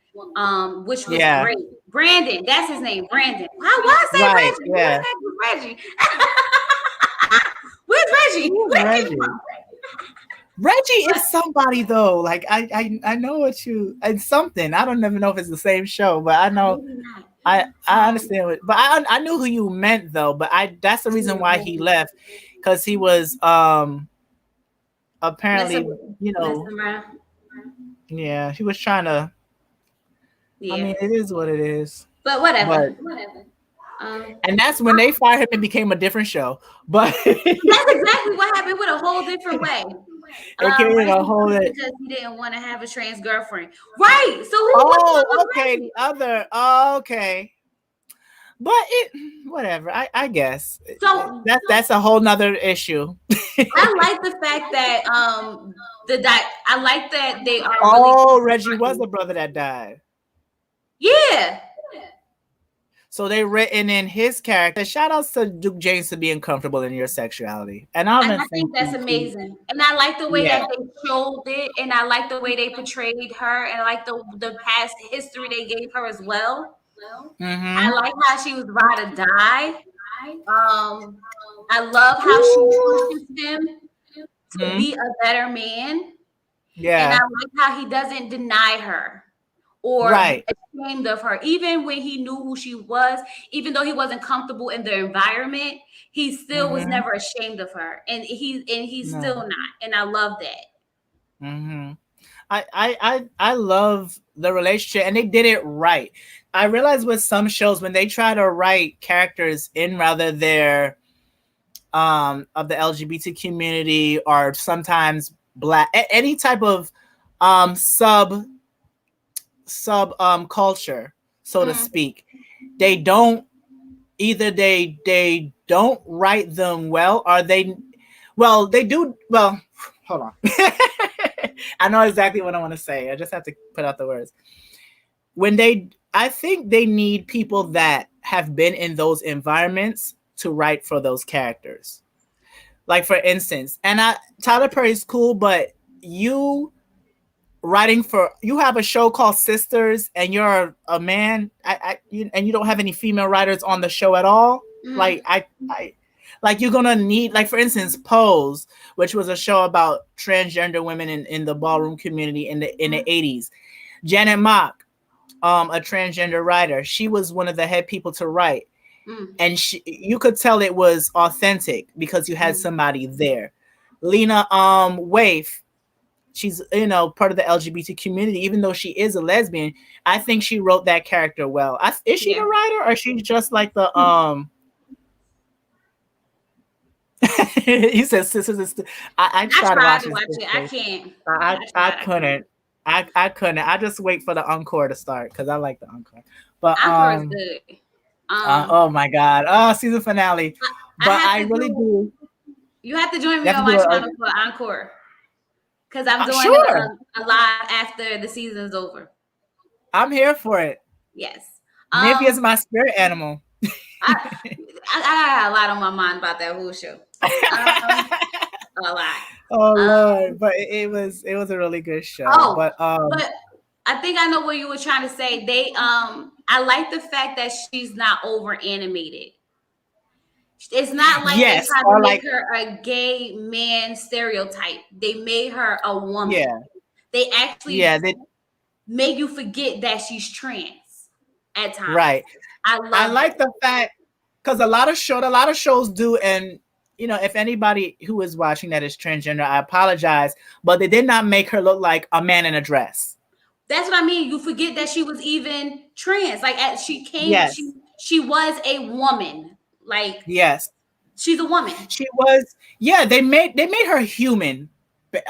which was Yeah. great. Brandon, that's his name, Brandon. Why I say Right. Reggie? Who the Yeah. heck was Reggie? Where's Reggie? Who's Where's he Reggie? from? Reggie But is somebody though. Like I know what you it's something. I don't even know if it's the same show, but I know maybe not. I understand what, but I knew who you meant though. But that's the reason why he left, because he was Messing apparently messing around. yeah, he was trying to. I Yeah. mean, it is what it is. But whatever. But Um, and that's when they fired him and became a different show. But That's exactly what happened with a whole different way. it came in a Reggie whole. quit because he didn't want to have a trans girlfriend. Right. So who? Which one was Oh, okay. Reggie? The other. Okay. But whatever. I guess So that's a whole nother issue. I like the fact that I like that they are really Oh, Reggie was the brother that died. yeah. So they written in his character. Shout outs to Duke James for being comfortable in your sexuality, and I And don't I think think that's he amazing. And I like the way yeah. that they showed it, and I like the way they portrayed her, and I like the past history they gave her as well. I Mm-hmm. like how she was ride or die. I love how she Ooh. pushes him to Hmm. be a better man, and I Yeah. like how he doesn't deny her or be Right. ashamed of her. Even when he knew who she was, even though he wasn't comfortable in the environment, he still was Mm-hmm. never ashamed of her. And he's still No. not. And I love that. Mm-hmm. I love the relationship, and they did it right. I realize with some shows when they try to write characters in rather their of the LGBT community or sometimes black any type of sub culture, so to Mm, speak, they don't either they don't write them well, or they do well. Hold on. I know exactly what I want to say. I just have to put out the words. I think they need people that have been in those environments to write for those characters. Like for instance, and Tyler Perry's cool, but you you have a show called Sisters, and you're a man, and you don't have any female writers on the show at all. mm, Like I like you're gonna need, like for instance, Pose, which was a show about transgender women in the ballroom community in the mm, 80s. Janet Mock, a transgender writer, she was one of the head people to write, mm, and you could tell it was authentic because you had mm. somebody there. Lena Waif, she's part of the LGBT community, even though she is a lesbian. I think she wrote that character well. Is she the Yeah. writer, or is she just like the he says sisters I I try to tried watch to his watch it. I sisters. can't. I I I tried. I can't. couldn't. I couldn't. I just wait for the encore to start because I like the encore. But Encore is good. oh my god, season finale. I But have I to really do. do. You have to join You me have to on do my a channel for encore because I'm doing sure. a live after the season's over. I'm here for it. Yes. Nivea is Um. my spirit animal. I I got a lot on my mind about that whole show. Um. A lot. Oh Um. Lord, but it was a really good show. Oh, But but I think I know what you were trying to say. I like the fact that she's not over animated. It's not like they yes, tried to or make like her a gay man stereotype. They made her a woman. yeah, They actually yeah, they, make you forget that she's trans at times. right. I I love like that. the fact because a lot of shows do, and if anybody who is watching that is transgender, I apologize, but they did not make her look like a man in a dress. That's what I mean. You forget that she was even trans. Like she came, Yes, she was a woman. Like yes, she's a woman. she was. Yeah, they made her human.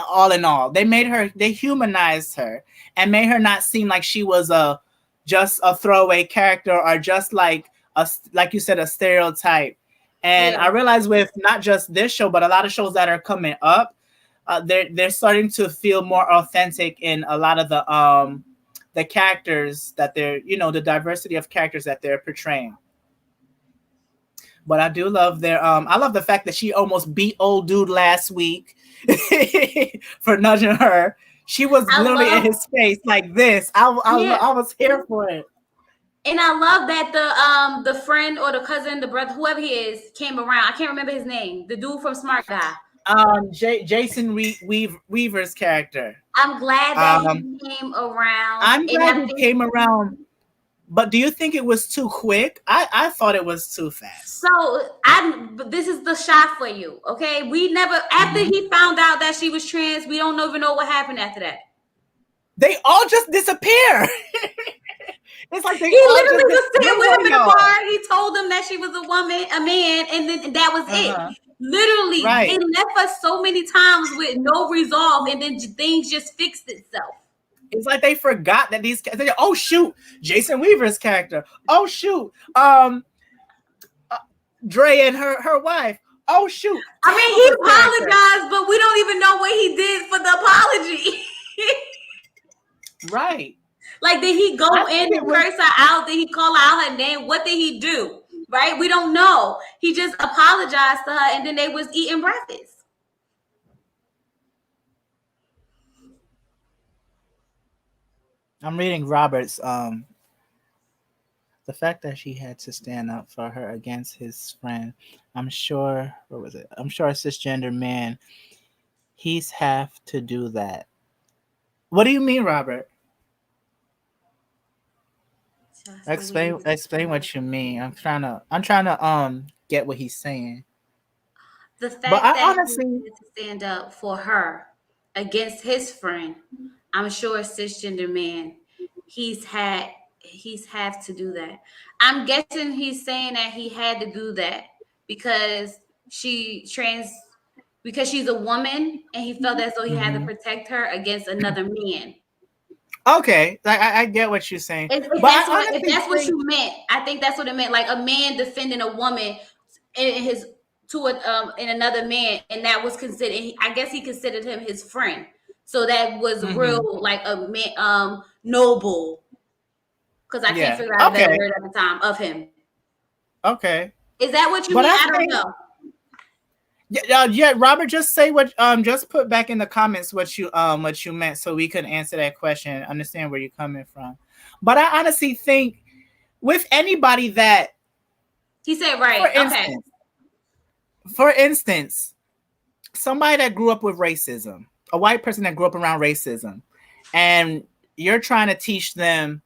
All in all, they humanized her and made her not seem like she was a just a throwaway character, or just like you said, a stereotype. And I Yeah. realize with not just this show but a lot of shows that are coming up, they're starting to feel more authentic in a lot of the characters that they're the diversity of characters that they're portraying. But I do love I love the fact that she almost beat old dude last week for nudging her. She was I literally in love, his face like this. yeah. I was here for it. And I love that the friend or the cousin, the brother, whoever he is, came around. I can't remember his name. The dude from Smart Guy. Jason Weaver's character. I'm glad that Um, he came around. I'm And glad I he think came around. But do you think it was too quick? I thought it was too fast. so. But this is the shot for you. Okay. We never after Mhm. he found out that she was trans, we don't even know what happened after that. They all just disappear. It's like they He all just literally was sitting where with were him in the y'all? bar. He told them that she was a woman, a man, and then that was it. Uh-huh. Literally, they Right. left us so many times with no resolve, and then things just fixed itself. It's like they forgot that oh shoot, Jason Weaver's character. Oh shoot, uh, Dre and her wife. Oh shoot, I mean, he Tabitha's character. apologized, but we don't even know what he did for the apology. Right. Like, did he I go think in it and was. curse her out? Did he call out her name? What did he do? Right? We don't know. He just apologized to her, and then they was eating breakfast. I'm reading Robert's. The fact that she had to stand up for her against his friend. I'm sure. What was it? I'm sure a cisgender man. He's have to do that. What do you mean, Robert? So that's the way Explain he was. explain what you mean. I'm trying to get what he's saying. The But fact I that he honestly, had to stand up for her against his friend, I'm sure a cisgender man, he's had he's have to do that. I'm guessing he's saying that he had to do that because she trans because she's a woman and he felt as though he had to mhm. protect her against another man. Okay, I get what you're saying, If but I that's honestly what think you meant, I think that's what it meant. Like a man defending a woman in his to a in another man, and that was considered. I guess he considered him his friend, so that was mhm, real like a man noble. Because I can't yeah, figure out a better okay, word at the time of him. okay. Is that what you But mean? I I don't think know. yeah, Robert, just say just put back in the comments what you meant so we could answer that question, understand where you're coming from. But I honestly think with anybody that, He said for right. Okay. instance, for instance, somebody that grew up with racism, a white person that grew up around racism, and you're trying to teach them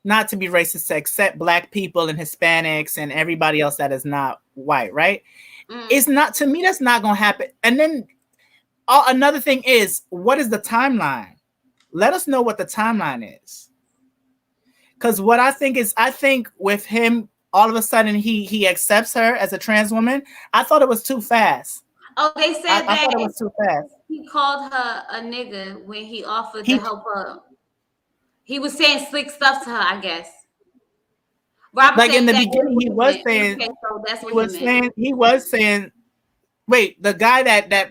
not to be racist, to accept black people and Hispanics and everybody else that is not white, right? Mm. It's not, to me, that's not going to happen. And then another thing is, what is the timeline? Let us know what the timeline is. Because what I think is, I think with him, all of a sudden he accepts her as a trans woman. I thought it was too fast. Oh, they said I that thought it was too fast. he called her a nigga when he offered to He help her. He was saying slick stuff to her, I guess. Robert like said in the that is beginning what he meant. Okay, so that's what he meant. he was saying wait, the guy that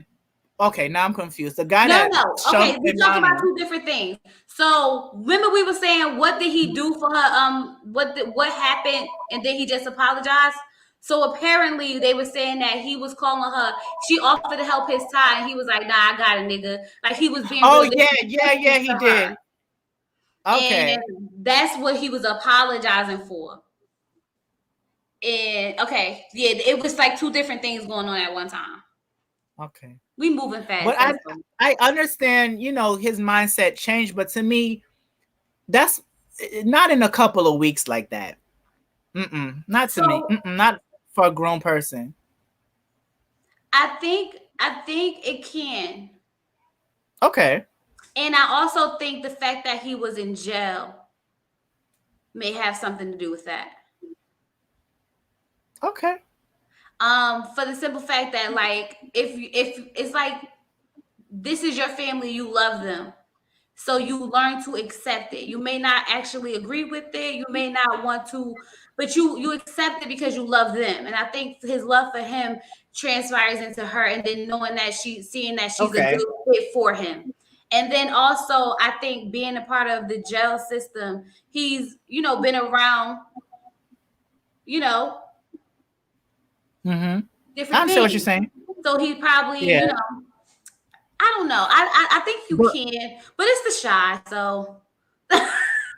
okay, now I'm confused. The guy No, that no, no. shoved Okay, we talking about Imani. two different things. So remember we were saying what did he do for her? What happened, and then he just apologized. So apparently they were saying that he was calling her. She offered to help his tie, and he was like, "Nah, I got a nigga." Like he was being Oh real yeah, disrespectful he to her, did. Okay. and that's what he was apologizing for. And okay, yeah, it was like two different things going on at one time. Okay. We moving But fast. Let's go. I understand, his mindset changed, but to me, that's not in a couple of weeks like that. Not to me. So Not for a grown person. I think it can. Okay. And I also think the fact that he was in jail may have something to do with that. Okay. For the simple fact that like if it's like this is your family, you love them. So you learn to accept it. You may not actually agree with it. You may not want to, but you accept it because you love them. And I think his love for him transpires into her, and then knowing that seeing that she's a Okay. good fit for him. And then also, I think being a part of the jail system, he's been around, you know, Mm-hmm. I different understand what you're things. saying. So he probably, Yeah. I don't know. I think you But can, but it's the shy. So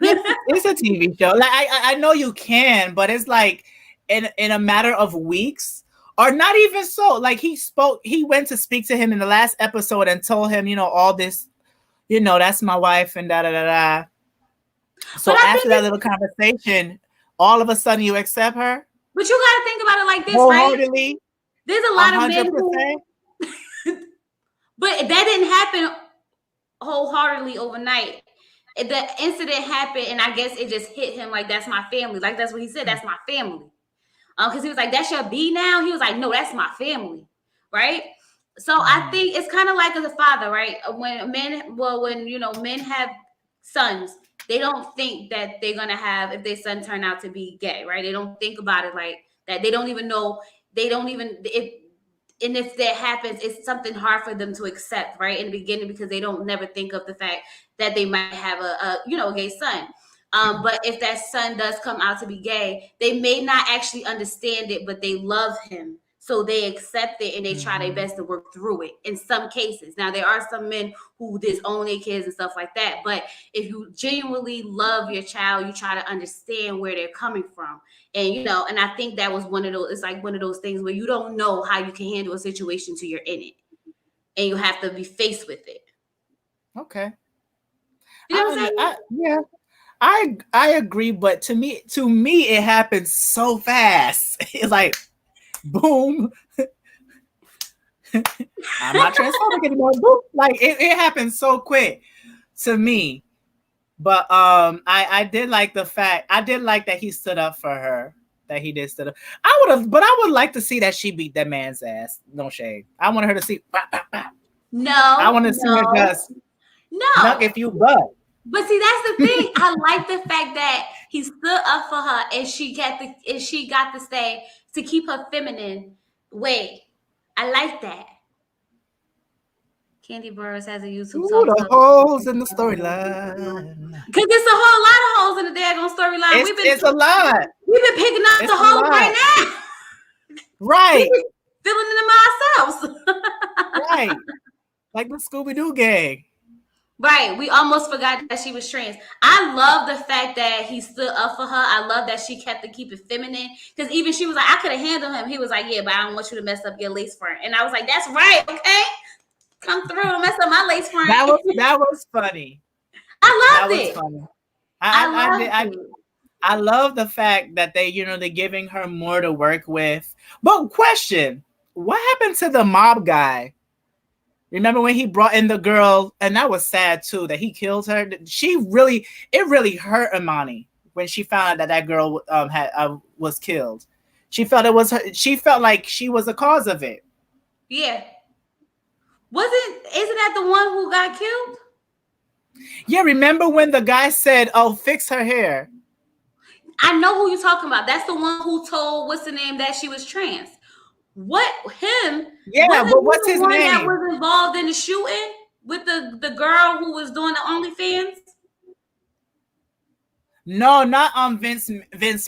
it's a TV show. Like I know you can, but it's like in a matter of weeks, or not even so. Like he went to speak to him in the last episode and told him, all this, that's my wife and da da da da. but So I think after that little conversation, all of a sudden you accept her but you got to think about it like this, right? wholeheartedly, There's a a lot of men hundred who, percent. but that didn't happen wholeheartedly overnight. The incident happened, and I guess it just hit him like that's my family. Like that's what he said. That's my family. Because he was like, "That's your B now." He was like, "No, that's my family." Right. So I Mhm. think it's kind of like as a father, right? When men have sons, they don't think that they're gonna have if their son turn out to be gay, right? They don't think about it like that. They don't even know. They don't even if and if that happens, it's something hard for them to accept, right, in the beginning, because they don't never think of the fact that they might have a gay son. But if that son does come out to be gay, they may not actually understand it, but they love him. So they accept it and they try their Mhm. best to work through it in some cases. Now, there are some men who disown their kids and stuff like that. But if you genuinely love your child, you try to understand where they're coming from. And I think that was one of those, it's like one of those things where you don't know how you can handle a situation till you're in it. And you have to be faced with it. Okay. You know what I'm saying? Yeah. I agree, but to me it happened so fast. It's like boom, I'm not transphobic anymore. Boom. Like it happened so quick to me. But I did like the fact I did like that he stood up for her. That he did stood up. I would like to see that she beat that man's ass. No shade. I want her to see. I No, want to see her no, just knock no. if you butt. But see, that's the thing. I like the fact that he stood up for her, and she got to stay to keep her feminine way. I like that. Candy Burris has a YouTube Ooh, talk the show. holes in the storyline. Cause there's a whole lot of holes in the daggone storyline. We've been It's a lot. we've been picking up It's the a holes lot. right now. We've Right. been filling in them ourselves. Right. Like the Scooby Doo gang. Right. We almost forgot that she was trans. I love the fact that he stood up for her. I love that she kept to keep it feminine. Because even she was like, I could have handled him. He was like, yeah, but I don't want you to mess up your lace front. And I was like, that's right, okay? Come through and mess up my lace front. That was funny. I That loved was it. funny. I I did loved it. I love the fact that they're giving her more to work with. But question, what happened to the mob guy? Remember when he brought in the girl, and that was sad too, that he killed her. It really hurt Imani when she found out that that girl had was killed. She felt it was her. She felt like she was the cause of it. Yeah. Isn't that the one who got killed? Yeah, remember when the guy said, "Oh, fix her hair." I know who you're talking about. That's the one who told what's the name that she was trans. What him? Yeah, Wasn't but he what's the his one that name? was involved in the shooting with the girl who was doing the OnlyFans? No, not Vince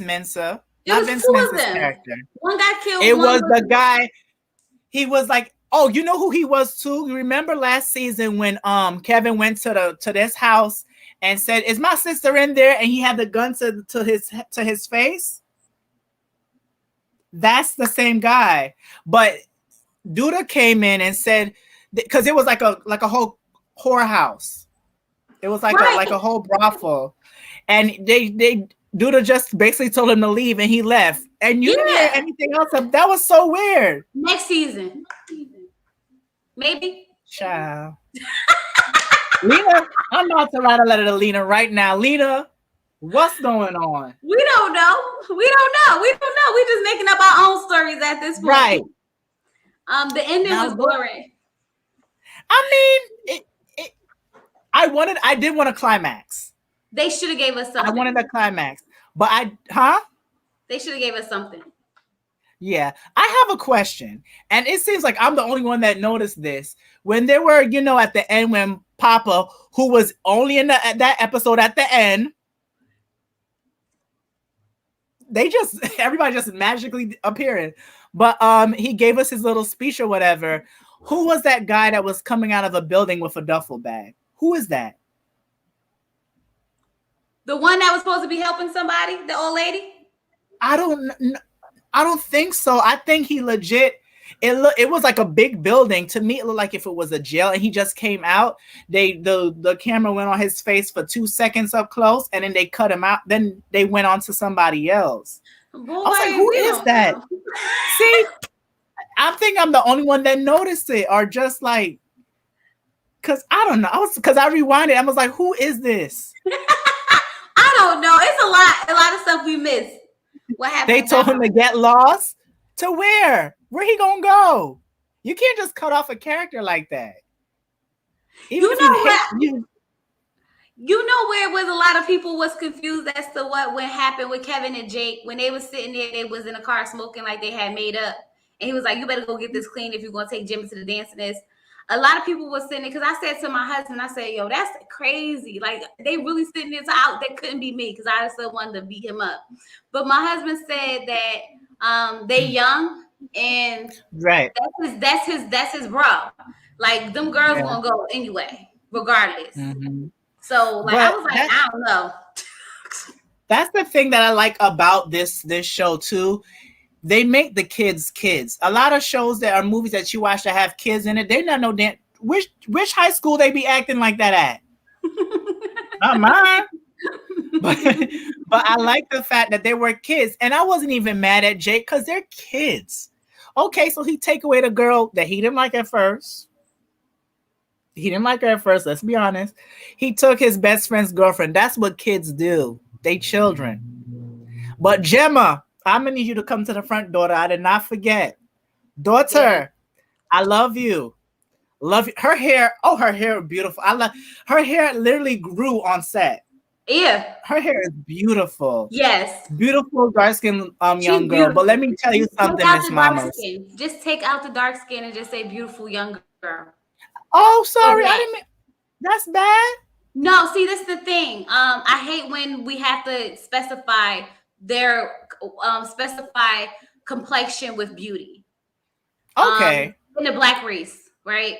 Mensa. It Not was Vince two of Mensa's them. character. One got killed. It One was was. the guy. He was like, oh, you know who he was too? You remember last season when Kevin went to this house and said, "Is my sister in there?" And he had the gun to his face? That's the same guy. But Duda came in and said, because it was like a whole whorehouse. It was like Right. a whole brothel. And they Duda just basically told him to leave and he left. And you didn't hear Yeah. anything else. That was so weird. Next season. Maybe. Child. Lena, I'm about to write a letter to Lena right now. Lena, what's going on? We don't know. We don't know. We don't know. We just making up our own stories at this point. Right. The ending Now, was boring. I mean, I did want a climax. They should have gave us I something. wanted a climax. But They should have gave us something. Yeah, I have a question, and it seems like I'm the only one that noticed this. When there were, at the end, when Papa, who was only in that episode at the end, everybody just magically appearing. But he gave us his little speech or whatever. Who was that guy that was coming out of a building with a duffel bag? Who is that? The one that was supposed to be helping somebody, the old lady? I don't think so. I think he legit. It was like a big building. To me, it looked like if it was a jail and he just came out. The camera went on his face for 2 seconds up close, and then they cut him out. Then they went on to somebody else. Boy, I was like, who is that? See, I think I'm the only one that noticed it, or just like, cause I don't know. Because I rewinded. I was like, who is this? I don't know. It's a lot of stuff we missed. What happened? They told him to get lost. To where? Where he gonna go? You can't just cut off a character like that. Even if you know where it was a lot of people was confused as to what happened with Kevin and Jake when they was sitting there. They was in a car smoking like they had made up, and he was like, "You better go get this clean if you're gonna take Jimmy to the dance." And this, a lot of people was sitting there because I said to my husband, I said, "Yo, that's crazy! Like they really sitting there out. That couldn't be me because I still wanted to beat him up." But my husband said that they young and right. That's his bro. Like them girls gonna go anyway, regardless. Mm-hmm. So like I was like, I don't know. That's the thing that I like about this show too. They make the kids. A lot of shows that are movies that you watch that have kids in it, they not know damn which high school they be acting like that at. Not mine. But but I like the fact that they were kids, and I wasn't even mad at Jake because they're kids. Okay, so he take away the girl that he didn't like at first. He didn't like her at first. Let's be honest. He took his best friend's girlfriend. That's what kids do. They children. But Gemma, I'm gonna need you to come to the front, daughter. I did not forget. Yeah. Daughter, I love you. Love you. Her hair. Oh, her hair beautiful. I love her hair. Literally grew on set. Yeah. Her hair is beautiful. Yes. Beautiful dark skinned She's young girl. But let beautiful. me tell you Take something, out Miss the dark Mamas. skin. Just take out the dark skin and just say beautiful young girl. Oh, Say sorry, I black. didn't. That's bad. No, see, this is the thing. I hate when we have to specify their specify complexion with beauty. Okay. In the black race, right?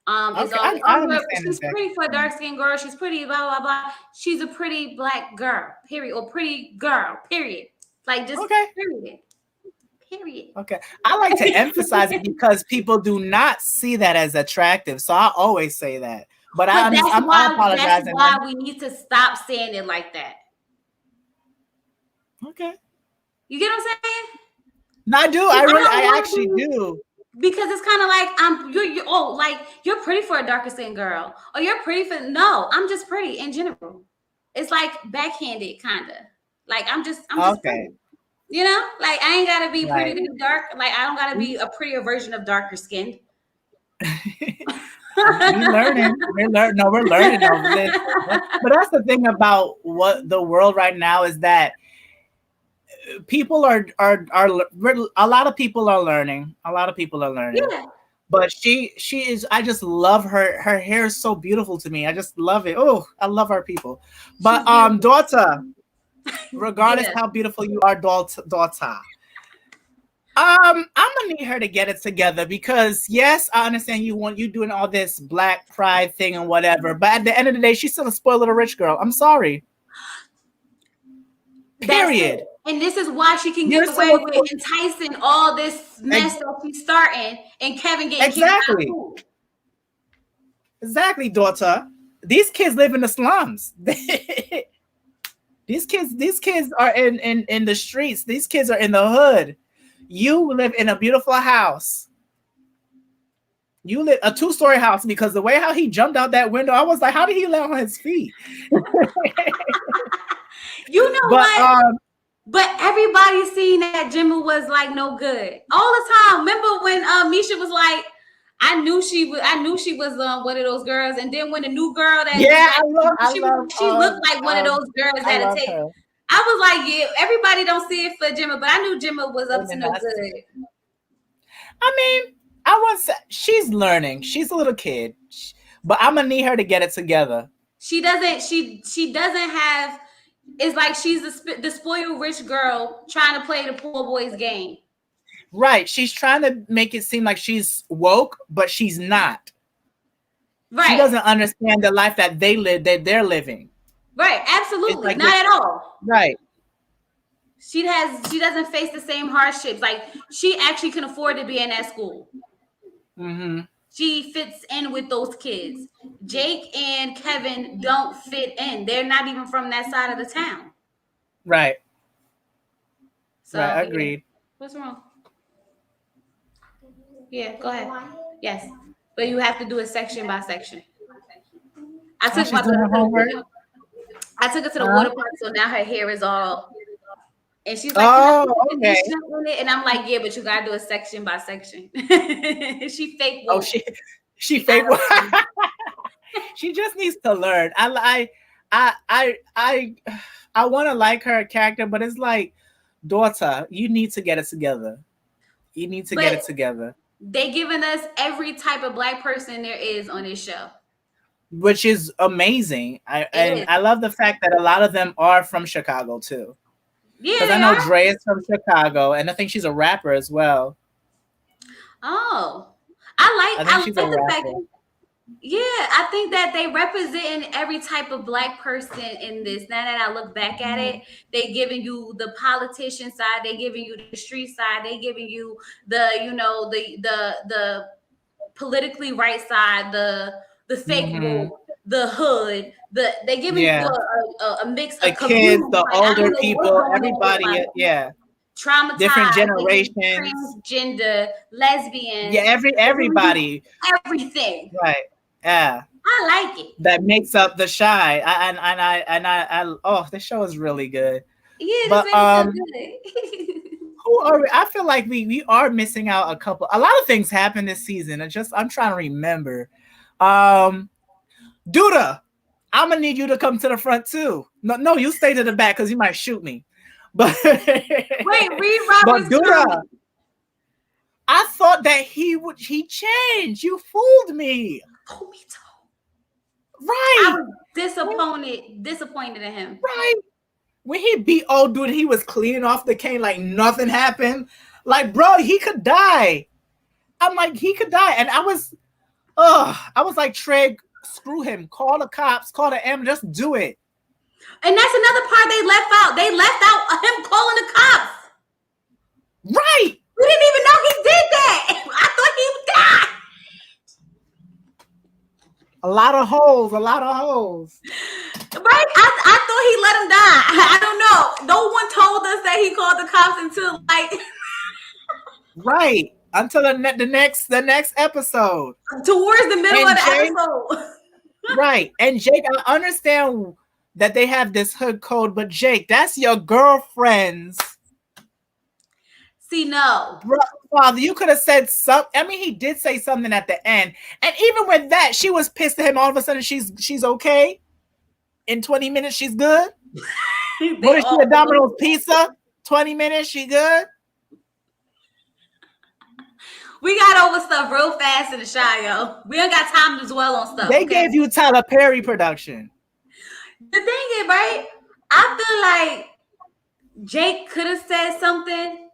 It's Okay, always, I oh, understand she's exactly pretty for a what you dark mean. skinned girl. She's pretty, blah blah blah. She's a pretty black girl, period, or pretty girl, period. Like just Okay. period, period. Okay. I like to emphasize it because people do not see that as attractive. So I always say that. But I But understand. I that's apologize. And why we need to stop saying it like that. okay. You get what I'm saying? No, I do. 'Cause I I don't want actually to, do. because it's kind of like you're oh, like you're pretty for a darker skinned girl, or you're pretty for, no, I'm just pretty in general. It's like backhanded, kind of like I'm just Okay. pretty. You know, like I ain't gotta be pretty Right. to be dark. Like I don't gotta be a prettier version of darker skinned. We learning. We're learning. No, we're learning over this. But that's the thing about what the world right now is that people are a lot of people are learning. A lot of people are learning. Yeah, But she is. I just love her. Her hair is so beautiful to me. I just love it. Oh, I love our people. But she's beautiful. daughter, regardless Yeah, how beautiful you are, daughter. I'm gonna need her to get it together because yes, I understand you doing all this black pride thing and whatever, but at the end of the day, she's still a spoiled little rich girl. I'm sorry. that's it. Period. And this is why she can You're get still away a with enticing all this mess ex- that she's starting, and Kevin getting kicked out of exactly, school. exactly, daughter. These kids live in the slums. These kids are in the streets. These kids are in the hood. You live in a beautiful house. You live a two-story house because the way how he jumped out that window, I was like, how did he land on his feet? You know But what? But everybody seen that Jemma was like no good all the time. Remember when Misha was like, I knew she was one of those girls, and then when the new girl that yeah, like she looked like one of those girls I that'll love take. her. I was like, yeah, everybody don't see it for Jemma, but I knew Jemma was up to Women no not good. I mean, I was she's learning. She's a little kid, but I'm gonna need her to get it together. She doesn't have. It's like she's the spoiled rich girl trying to play the poor boy's game. Right? She's trying to make it seem like she's woke, but she's not. She Right, doesn't understand the life that they're living. right, It's absolutely like not this. at all. Right. She doesn't face the same hardships. Like she actually can afford to be in that school. Mm-hmm. She fits in with those kids. Jake and Kevin don't fit in. They're not even from that side of the town. Right. Right. So yeah. Agreed. What's wrong? Yeah, go ahead. Yes. But you have to do it section by section. I Oh, took she's my doing daughter her to the homework. water. I took her to the Huh? water park, so now her hair is all. And she's like, "Can I Oh, put the okay. conditioner in it?" And I'm like, "Yeah, but you gotta do it section by section." She fake Oh, woke. she I fake. don't know. She just needs to learn. I I want to like her character, but it's like, daughter, you need to get it together. You need to get But it together, they giving us every type of black person there is on this show. which is amazing. It And is. I love the fact that a lot of them are from Chicago too, Yeah, because I they know are. Dre is from Chicago, and I think she's a rapper as well. Oh, I I think she's a like the fact. rapper. Yeah, I think that they representing every type of black person in this. Now that I look back at it, they giving you the politician side, they giving you the street side, they giving you the the politically right side, the fake Hmm. woke. the hood. They giving you Yeah. a mix, The a kids, community. the Like I don't older know what's people, going on with everybody, like yeah. Different traumatized. They give generations. transgender, Yeah, lesbians. They giving you everybody. everything. Right. Yeah. I like it. That makes up the shy. Oh, the show is really good. Yeah, this But made me feel good. who are we? I feel like we are missing out a lot of things happened this season. I'm trying to remember. Um Duda, I'm gonna need you to come to the front too. No, you stay to the back because you might shoot me. But Wait, Reed but Roberts Duda, coming. I thought that he changed. You fooled me. Oh, me too. I Right. was disappointed in him. Right. When he beat old dude, he was cleaning off the cane like nothing happened. Like, bro, he could die. I'm like, he could die. And I was like, Trey, screw him. Call the cops, call the ambulance, just do it. And that's another part they left out. They left out him calling the cops. Right. We didn't even know he did that. I thought he would die. A lot of holes, a lot of holes. Right? I thought he let him die. I don't know. No one told us that he called the cops until like Right. Until the next episode. towards the middle of And the Jake, episode. right. And Jake, I understand that they have this hood code, but Jake, that's your girlfriend's See, no. father. You could have said something. I mean, he did say something at the end. And even with that, she was pissed at him. All of a sudden, she's okay. In 20 minutes, she's good. What They is she, all a Domino's pizza? 20 minutes, she good? we got over stuff real fast in the shy, yo. We don't got time to dwell on stuff. They Okay. gave you Tyler Perry production. The thing is, right? I feel like Jake could have said something,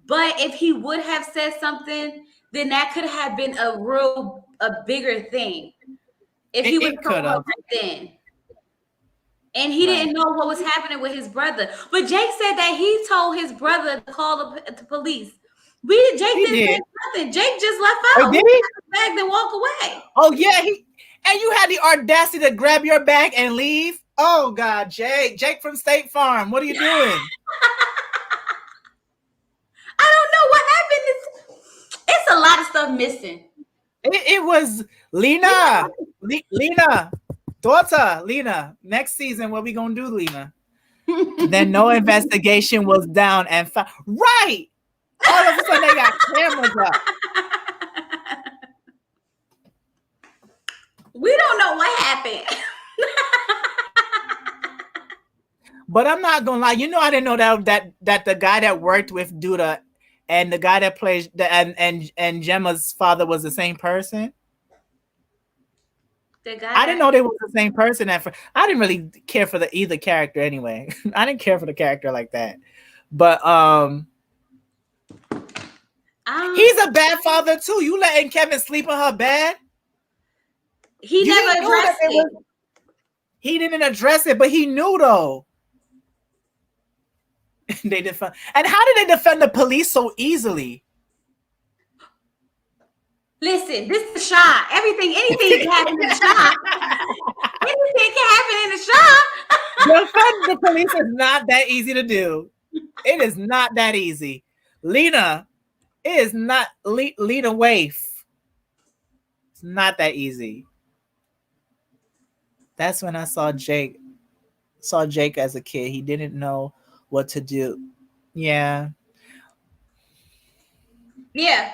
but if he would have said something, then that could have been a bigger thing. If he would It have told could her have. right then. And he Right. didn't know what was happening with his brother. But Jake said that he told his brother to call the police. Jake He didn't say did. nothing. Jake just left Oh, out. He did he? bagged and walk away. Oh, yeah. And you had the audacity to grab your bag and leave? Oh, God, Jake. Jake from State Farm. What are you doing? I don't know what happened. It's a lot of stuff missing. It was Lena. Lena. Daughter, Lena. Next season, what we going to do, Lena? Then no investigation was down and right. All of a sudden, they got cameras up. We don't know what happened. But I'm not gonna lie. You know, I didn't know that the guy that worked with Duda and the guy that plays and Gemma's father was the same person. I didn't know they was the same person. I didn't really care for either character anyway. I didn't care for the character like that. But he's a bad father too. You letting Kevin sleep in her bed? He never addressed it. He didn't address it, but he knew though. They defend. And how did they defend the police so easily? Listen, this is shot. Anything can happen in the shot. Anything can happen in the shot. Defend the police is not that easy to do. It is not that easy. Lena, it is not Lena Waif. It's not that easy. That's when I saw Jake as a kid. He didn't know what to do. Yeah. Yeah.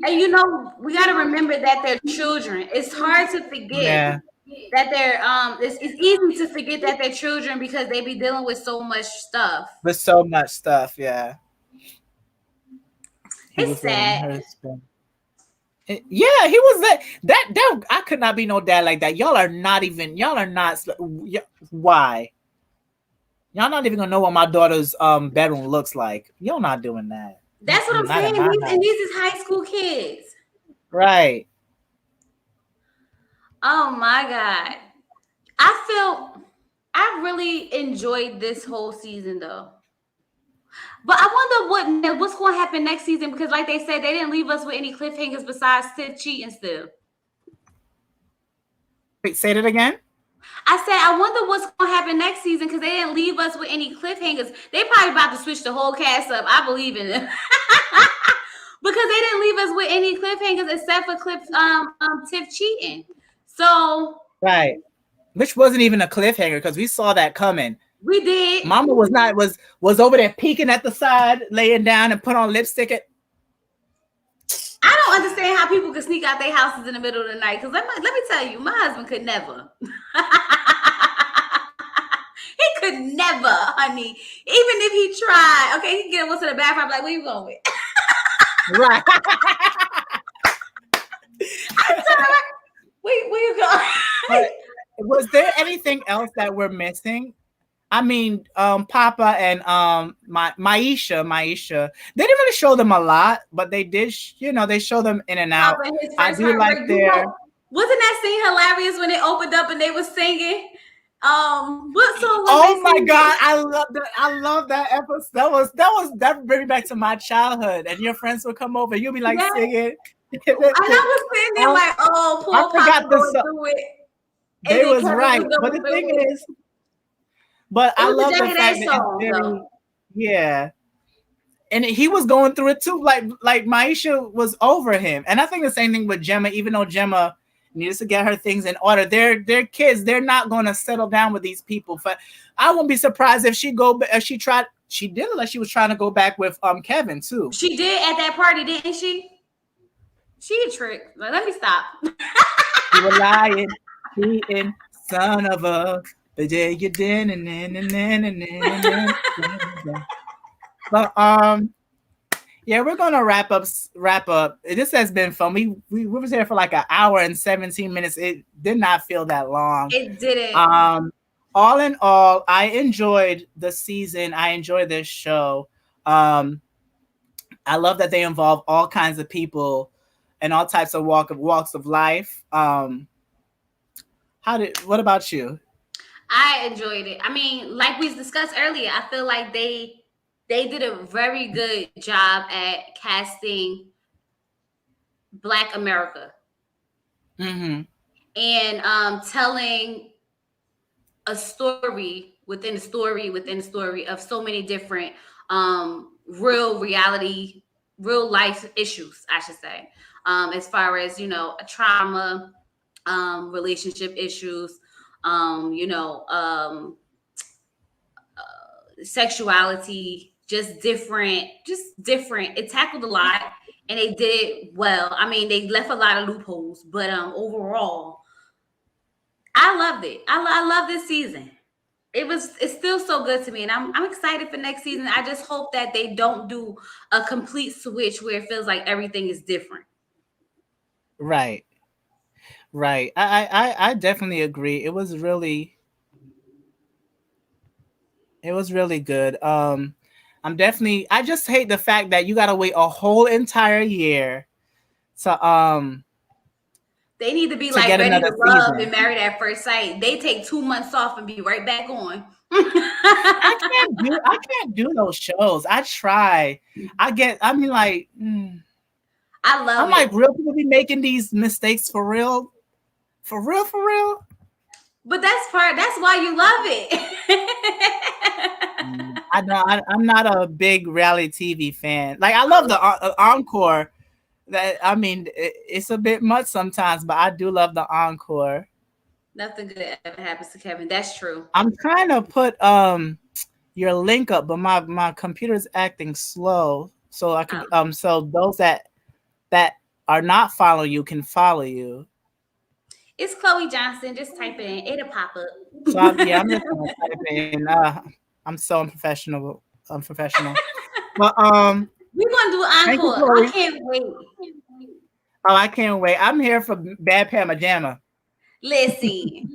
And you know, we got to remember that they're children. It's hard to forget that they're it's easy to forget that they're children because they be dealing with so much stuff. With so much stuff, yeah. It's sad. Yeah, he was that I could not be no dad like that. Y'all are not why? Y'all not even gonna know what my daughter's bedroom looks like. Y'all not doing that. That's what I'm saying. And these is high school kids. Right. Oh my God. I really enjoyed this whole season though. But I wonder what's going to happen next season because, like they said, they didn't leave us with any cliffhangers besides Sid cheating still. Wait, say that again. I said, I wonder what's gonna happen next season because they didn't leave us with any cliffhangers. They probably about to switch the whole cast up. I believe in it. Because they didn't leave us with any cliffhangers except for Tiff cheating. So Right. Which wasn't even a cliffhanger because we saw that coming. we did. Mama was over there peeking at the side, laying down and put on lipstick. I don't understand how people could sneak out their houses in the middle of the night. Because let me tell you, my husband could never. He could never, honey. Even if he tried, okay, he could get up to the bathroom. I'm like, where you going with? Right. Where you going? But was there anything else that we're missing? I mean, Papa and Maisha, they didn't really show them a lot, but they did, they show them in and out. Papa and his I first do like heartbreak. their. Wasn't that scene hilarious when they opened up and they were singing? What song was Oh my singing? God, I love that episode. That bring me back to my childhood. And your friends would come over, you'll be like singing. And I was sitting there like, oh, poor Papa going through it. They was right, but the thing is, but I love the fact that it's very, yeah. And he was going through it too. Like Maisha was over him. And I think the same thing with Jemma, even though Jemma needs to get her things in order. They're kids. They're not going to settle down with these people. But I wouldn't be surprised if she tried. She did look like she was trying to go back with Kevin too. She did at that party, didn't she? She a trick. Like, let me stop. You were lying, cheating, son of a. But yeah, you did. But yeah, we're gonna wrap up. This has been fun. We was here for like an hour and 17 minutes. It did not feel that long. It didn't. All in all, I enjoyed the season. I enjoyed this show. I love that they involve all kinds of people and all types of walks of life. What about you? I enjoyed it. I mean, like we discussed earlier, I feel like they did a very good job at casting Black America. Mm-hmm. And telling a story within a story within a story of so many different real life issues, I should say, as far as, a trauma, relationship issues, sexuality, just different. It tackled a lot, and they did it well. I mean, they left a lot of loopholes, but overall, I loved it. I love this season. It's still so good to me, and I'm excited for next season. I just hope that they don't do a complete switch where it feels like everything is different. Right. I definitely agree. It was really good. I just hate the fact that you got to wait a whole entire year to they need to be like Ready to Love and Married at First Sight. They take 2 months off and be right back on. I can't do those shows. I try. I mean, like, I love I'm like, real people be making these mistakes for real? For real? But that's why you love it. I know I'm not a big reality TV fan. Like, I love the encore. That, I mean, it's a bit much sometimes, but I do love the encore. Nothing good ever happens to Kevin. That's true. I'm trying to put your link up, but my computer's acting slow. So I can so those that are not following you can follow you. It's Chloe Johnson. Just type it in. It'll pop up. So I'm just gonna type in. I'm so unprofessional. But we're gonna do encore. I can't wait. Oh, I can't wait. I'm here for Bad Pajama. Listen.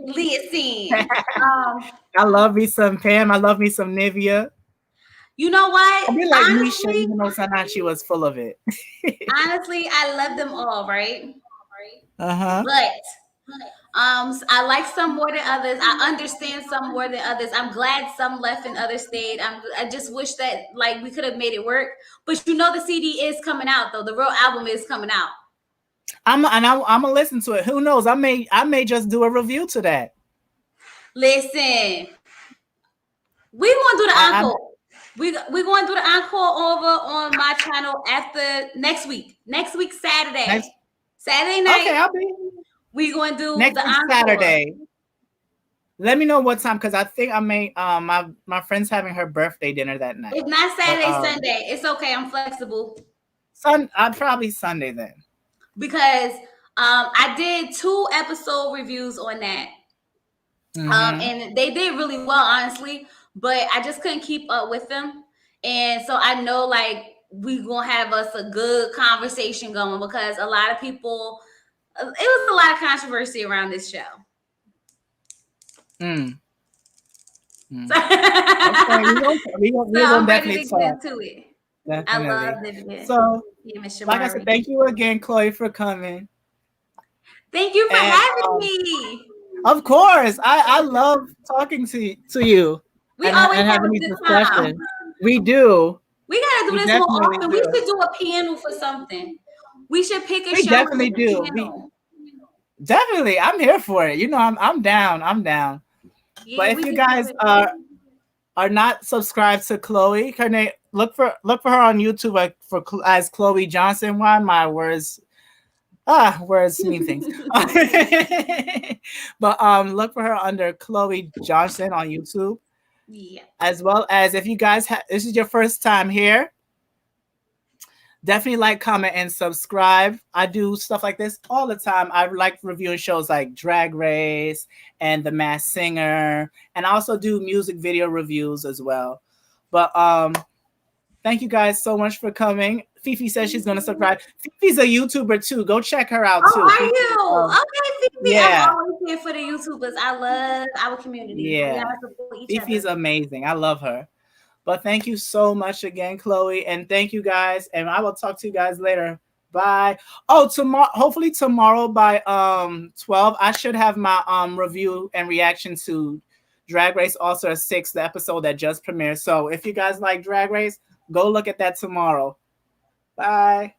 I love me some Pam. I love me some Nivea. You know what? I be like Misha, even though sometimes she was full of it. Honestly, I love them all, right? Uh-huh. But I like some more than others. I understand some more than others. I'm glad some left and others stayed. I just wish that like we could have made it work. But the CD is coming out though. The real album is coming out. I'm gonna listen to it. Who knows? I may just do a review to that. Listen, we gonna do the I encore. We gonna do the encore over on my channel after next week. Next week next Saturday, Saturday night. okay. I'll be We gonna do next the week encore. Saturday. Let me know what time because I think I may. My friend's having her birthday dinner that night, If not but Saturday, Sunday, it's okay. I'm flexible I'd probably Sunday then. because I did 2 episode reviews on that. Mm-hmm. And they did really well, honestly, but I just couldn't keep up with them. And so I know like we gonna have us a good conversation going because a lot of people, it was a lot of controversy around this show. Mm. Mm. So, Okay, so we're gonna I'm ready definitely to get talk. into it. I Definitely. love it. So, Yeah, Miss like I said, Shamari. thank you again, Chloe, for coming. Thank you for And having me. of course, I love talking to you We always and have having a these good time. discussions. We do. We gotta do We this more definitely often. We do. should do a panel for something. We should pick a We show and definitely do a do. We panel. definitely. I'm here for it. I'm down. I'm down. But Yeah, if we you could do guys it. are not subscribed to Chloe, her name look for her on YouTube as Chloe Johnson. Why my words mean things. But look for her under Chloe Johnson on YouTube. Yeah. As well as if you guys this is your first time here, definitely like, comment, and subscribe. I do stuff like this all the time. I like reviewing shows like Drag Race and The Masked Singer, and I also do music video reviews as well. But thank you guys so much for coming. Fifi says she's gonna subscribe. Fifi's a YouTuber too. Go check her out Oh, too. are Fifi, you? Okay, Fifi. I'm yeah, always here for the YouTubers. I love our community. We yeah. gotta support each Fifi's other. amazing. I love her. But thank you so much again, Chloe, and thank you guys. And I will talk to you guys later. Bye. Oh, tomorrow, hopefully tomorrow by 12, I should have my review and reaction to Drag Race All Star 6, the episode that just premiered. So if you guys like Drag Race, go look at that tomorrow. Bye.